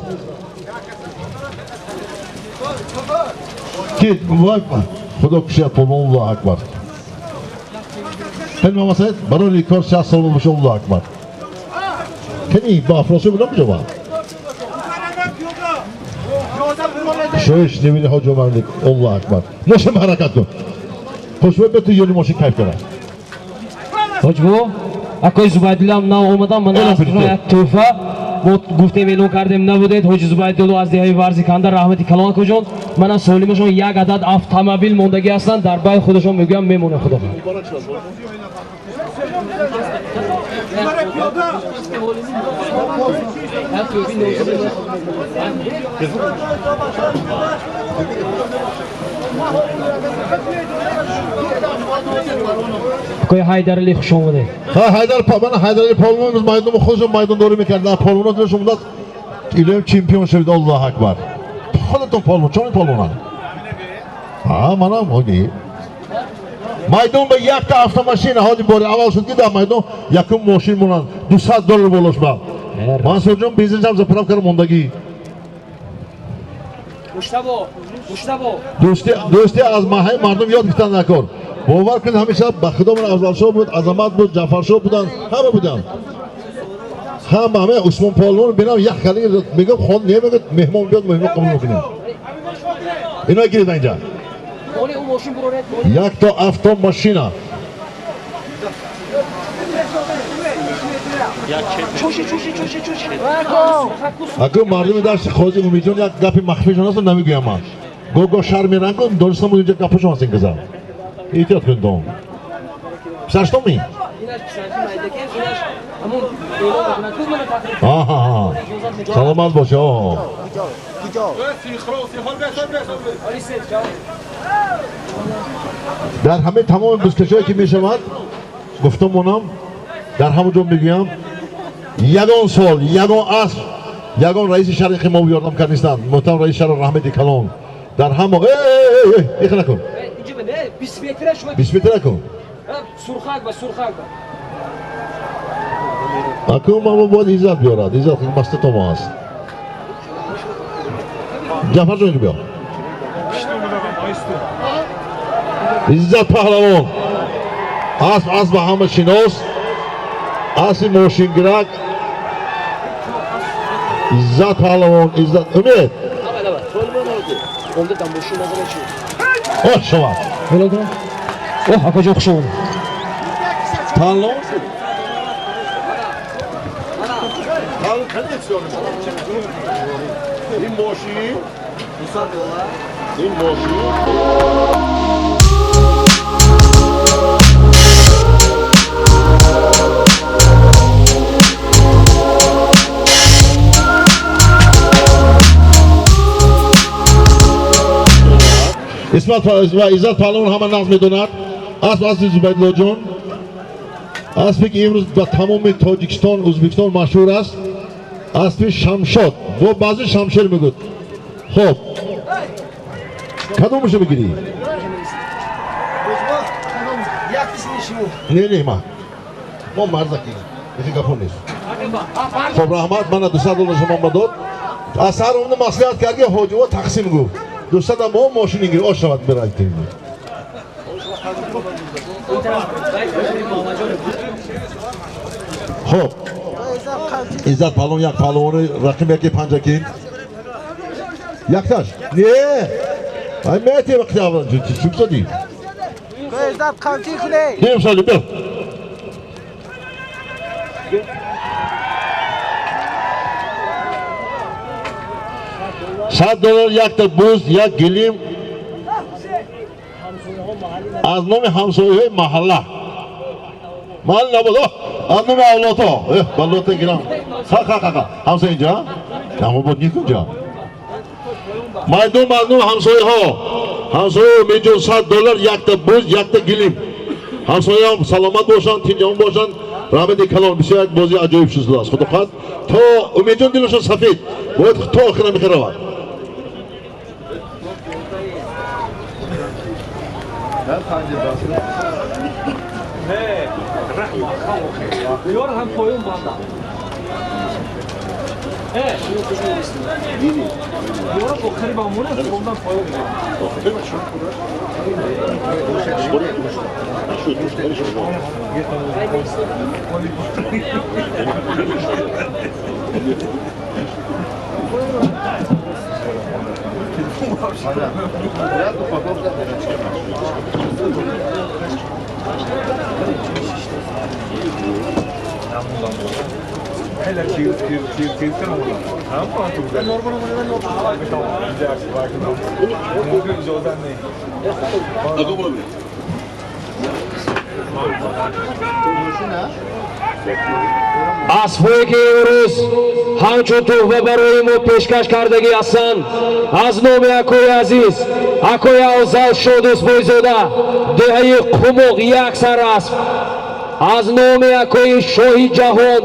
که خدا کشید پالون الله اکبر همین مامسایت برای ریکار 60 سال باشه الله اکبر کنی با افراسه بودم کجا با شویش نمینه ها جمعه الله اکبر نشم حرکت کن خوشبه به تو یونی ماشین کیف کنه حاج بو اکای زبایدالله هم نام اومدم من از یک توفه ما گفتیم اینو کردیم نبودید حاج زبایدالله از دهه ورزی کنده رحمتی کلان کجان من از سالیمشون یک عدد اتومبیل موندگی هستن در بای خودشون میگم میمونه خدا کوی حیدرعلی خوش اومده. حیدرعلی پالون میدون خودشون میدون دوری میکردن پالون داشتم داد ایلم چمپیون شد الله اکبر خودتون پالون چون پالون ها منم هودی میدون به یک تا автомашина هادی باری اول شد که در میدون یکم ماشین مونن $200 بالاش با منصور جان بیزنس هم زپراب کردم موندگی دوستی از ماهای مردم یاد گرفتن نکن باور کنید همیشه با خدا من افضل شاه بود عظمت بود جعفر شاه بودن همه بودن همه عثمان پالون بینم یک خالی میگم خود نمیگه مهمان بیاد مهمان قبول میکنیم اینا گیرید اینجا یک تا автомашина اگه مردم درس خواهی امیدون یک گپی مخفی شناست نمیگویم من گوگو شهر میرن کن درستم اونجا کپوشون هستین کزا ایتیاد کن دوم پسرشتون می؟ آها سلامت باشه در همه تمام بسکشایی که می شود گفتم اونم در همونجا میگویم یگان سال یگان عصر یگان رئیس شهر ما یاردم کردن محترم رئیس شهر رحمت کلان در همه ایخ نکن 20 متر شما 20 متر کن سرخک با سرخک اکنون ما باید ایزاد بیارد ایزاد که مست تو ما هست جعفر جون بیا ایزاد پهلوان اسب به همه شناس اسب موشینگرک ایزاد پهلوان ایزاد امید اوه شما اوه اکا جو خوشون پهلوان این موشی این موشی اسمت و عزت پهلوان همه نقض میدوند اسب زبیدالله جان اسبی که امروز به تمام تاجیکستان ازبکستان مشهور است اسب شمشاد و بعضی شمشیر میگوید خب کدومشو بگیری؟ نه ما مرزکی یکی گفون نیست خب رحمت من $200 شما مداد از سر اون مسئولیت کردی حاجی و تقسیم گفت 200 ما ماشین گیر آش شود برای تیم خب عزت پهلوان یک پهلوان رقم یکی پنجکی یک تاش نه ay meti وقتی اول چی شدی عزت قمچی کنه نیم سالی بیا $100 یک تا بوز یک گلیم از نام همسایه محله محل نبود از نام اولوتا بلوتا گیرم همسایه اینجا اما بود نیک اونجا مردم همسایه ها همسایه میجون $100 یک تا بوز یک تا گلیم همسایه هم سلامت باشن تینجان باشن رحمت کلان بسیار یک بازی عجایب شده است خدا خواهد تا امیدون دلشون سفید باید تا آخر نمیخه رود Diyor hem koyun banda. Evet. Diyor bu kariban bunu ondan koyun. اسبایی که امروز همچون تحفه برای ما پیشکش کردگی هستند از نام اکوی عزیز اکوی اوزل شادوس بایزاده دهه قمق یک سر اسب از نام اکوی شاهی جهان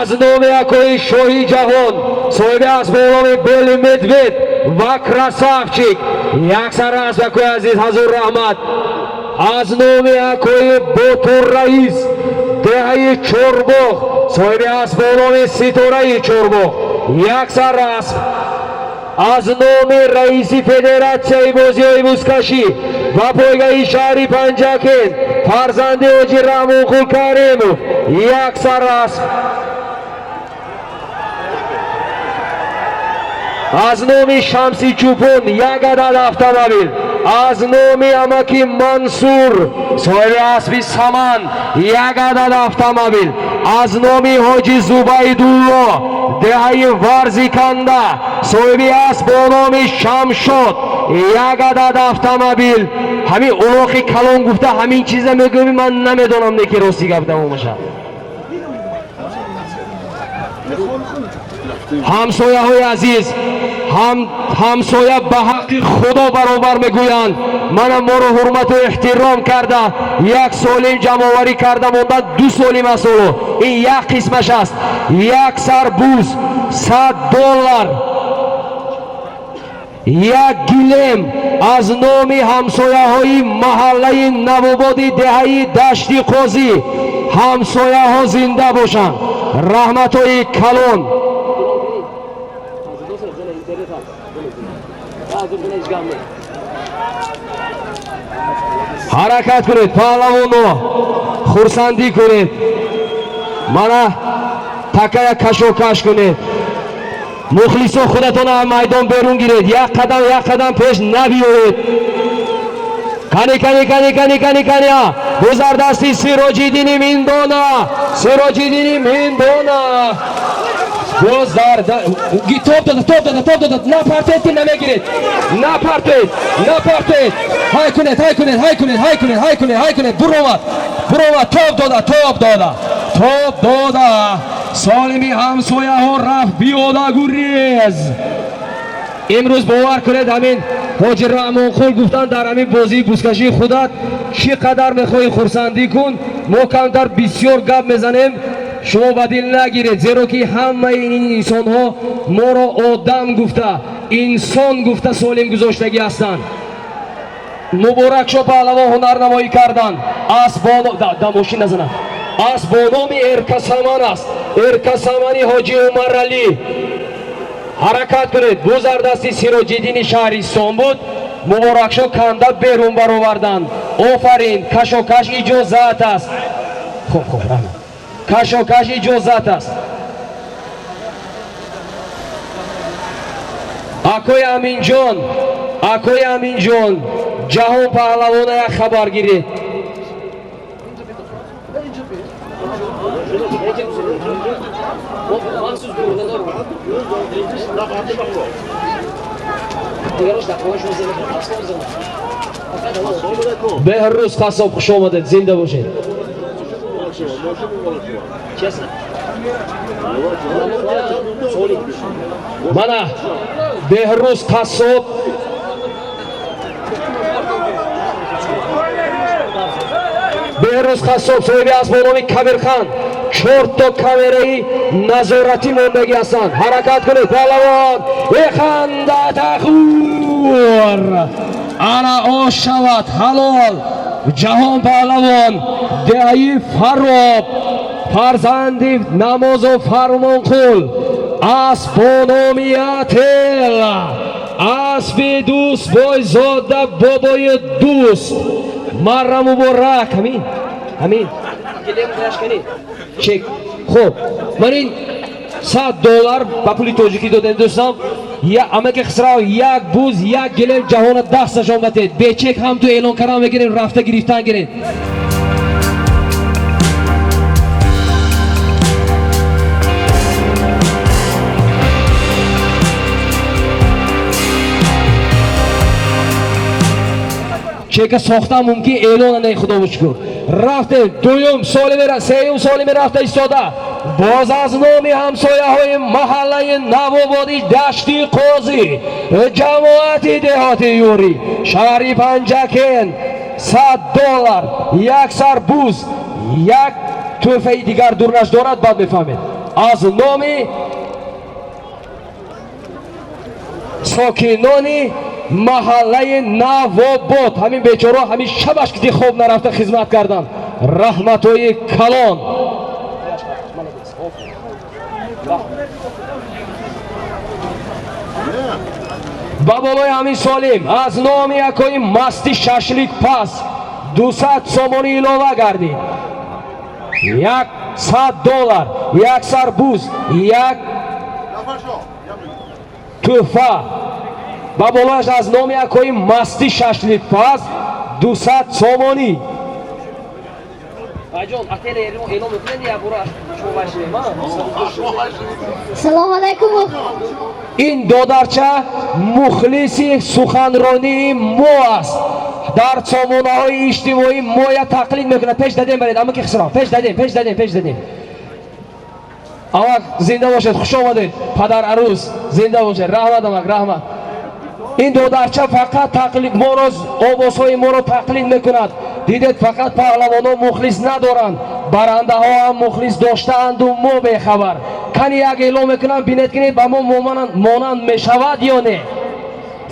از نام اکوی شاهی جهان صاحب اسب به نام بل مدوید و کراسافچیک یک سر اسب اکوی عزیز حضور رحمت از نام اکوی بوتور رئیس دهه چورباغ صاحب اسب به نام ستاره چورباغ یک سر اسب از نام رئیس فدراسیون بازی بوزکشی و پایگاه شهری پنجکین فرزند حاجی رحمان قول کریموف یک سر اسب از نام شمسی چوپون یک عدد اتومبیل از نام امکی منصور صاحب اسب سامان یک عدد اتومبیل از نامی حاجی زبیدالله دهی ورزیکنده صاحبی است با نام شمشاد یک عدد автомобил همین اولاقی کلان گفته همین چیزا میگوی من نمیدونم که راستی گفتم اومشه همسایه های عزیز همسایه به حق خدا برابر میگویند من ما رو حرمت و احترام کرده یک سالیم جمعآوری کرده مونده 2 سالیم است این یک قسمش است یک سربوز $100 یک گلم از نام همسایه های محله نوابادی دهی دشتی قاضی همسایه ها زنده باشند رحمت های کلان حرکت کنید پهلوانو خورسندی کنید مانا تکه کشوکش کنید مخلصان خودتون از میدان بیرون گیرید یک قدم پیش نبیارید کنی گذر دستی سراج‌الدین میندانا توپ داد نپرتید نمیگیرید نپرتید های کنید برو توپ داده سالمی همسایه ها رفت بیاده گریز امروز باور کنید همین حاجی رحمان خان گفتن در همین بازی بوسکشی خودت چقدر میخوای خورسندی کن ما کمتر بسیار گپ میزنیم شما بدل نگیرید زیرا که همه این انسان ها ما را آدم گفته انسان گفته سالم گذاشتگی هستند مبارک شو پهلوان هنرنمایی کردن ماشین نزنن از با نام ارکسامان است ارکسامانی حاجی عمر علی حرکت کنید گذر دستی سراج‌الدین شهرستان بود مبارک شو کنده بیرون برآوردن آفرین کشوکش اجازت است خوب کشوکش اجازت است اکوی امین جان جهان پهلوان یک خبر گیرید بهروز قصاب خوش آمدید زنده باشید مانا بهروز قصاب صاحبی است با نام کبیرخان 4 تا کامرای نظارتی موندگی هستند حرکت کنید پهلوان خنده تخور انا آش شود حلال جهان پهلوان دهی فراب فرزندی نماز و فرمان قول اسبانامی اتل اسب دوست بای زاده بابای دوست مرم مبارک همین چک خوب من این $100 با پولی توجیکی دادم دوستان اما که خسرا یک بوز یک گلم جهان دستش آمدید به چک هم تو اعلان کردن بگیرین رفته گرفتن گیرین چک ساختم ممکن اعلان نه خدا بشکر رفته دوم سالی میره سیوم سالی میره رفته ایستاده باز از نام همسایه های محله نوابادی دشتی قاضی جماعت دهاتی یوری شهری پنجکین $100 یک سربوز یک توفه دیگر دورنش دارد بعد میفهمید از نام ساکنانی محله نواباد همین بیچاره همین شبش که خوب نرفته خدمت کردن رحمتوی کلان با بالای همین سالیم از نام یکای مستی ششلیک پس 200 سامانی علاوه گردید $100 یک سربوز یک توفه با بالایش از نام یکای مستی ششلیک پس 200 سامانی بایجان اتل اعلام میکنند یا برو салом алайкум. این دادرچه مخلصی سخنرانی ما است در سامانه های اجتماعی ما یا تقلید میکنه. پیش دادیم برید اما که خسران پیش دادیم اما زنده باشد. خوش آمدید پدر عروس، زنده باشد. رحمت. این دادرچه فقط تقلید ما را آوازهای ما را تقلید میکند. دیدید فقط پهلوانان مخلص ندارند، برنده ها هم مخلص داشتند و ما بخبر. کنی یک اعلام میکنم بینید که با ما مانند میشود یا نه.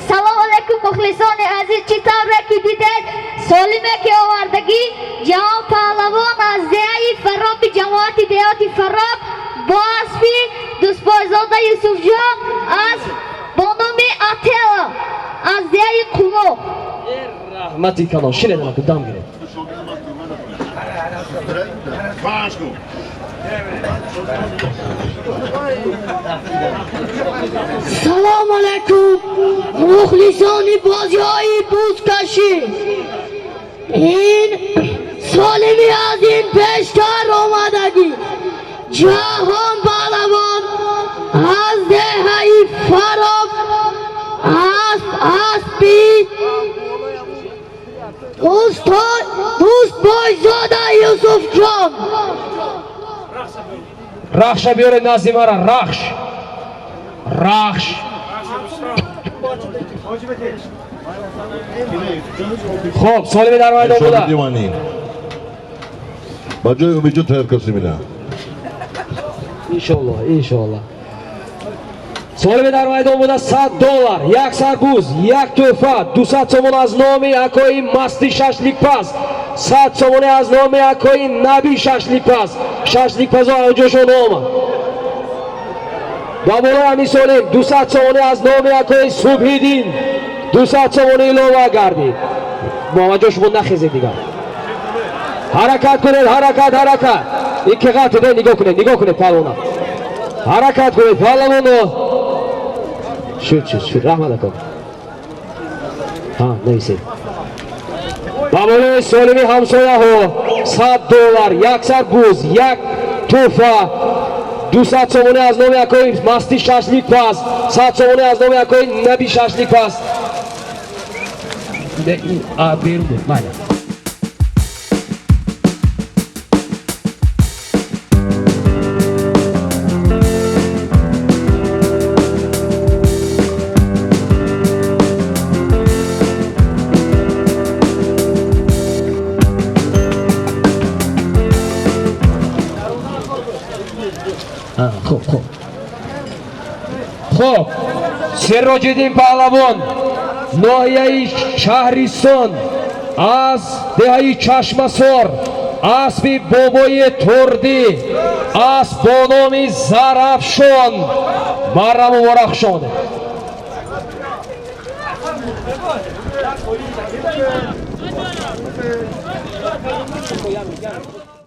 салом алайкум мухлисони азиз. чӣ тавре ки дидед солиме ки овардагӣ ҷавон паҳлавон аз деҳаи фароби ҷамоати деҳоти фароб бо аспи дӯстбойзода юсуфҷон аз бо номи атела аз деҳаи қумоқ. رحمتی کنان شنیدم که دم گیره. салом алайкум мухлисони бозиҳои бузкашӣ. ин солими аз ин пештар омадагӣ ҷаҳон паҳлавон аз деҳаи фароб аспи дӯстбойзода юсуфҷон. رخش بیاره نزدی مرا. رخش خب سالمی در مایدان بوده. دیوانی با جای امیدجون تایید کسی میده. انشالله سالمی در مایدان بوده. $100 یک سربوز، یک توفه، 200 سومون از نامی اکای مستی ششلیک پس، 100 سومون از نامی اکای نبی ششلیک پس. ششلیک پس ها اوجاشون آمد با مولا همی سالم. 200 سومون از نامی اکای صبحی دین، 200 سومون ایلوه گردید. با جاشون نخیزید دیگر. حرکت کنید. این که غلطه ده. نگاه کنید پهلوانا. حرکت کنید پهلوانا. شد رحمت کن. ها نیسید بابای سالمی همسایه ها $100 یک سربوز، یک توفه، 200 سومونه از نام اکای مستی ششلیک پس، 100 سومونه از نام اکای نبی ششلیک پس. بیرون بود مالا خب سراج‌الدین پهلوان ناحیه شهرستان از دهه چشمسار اسب بابای تردی اسب با نام زرافشان مرا مبارک شانه.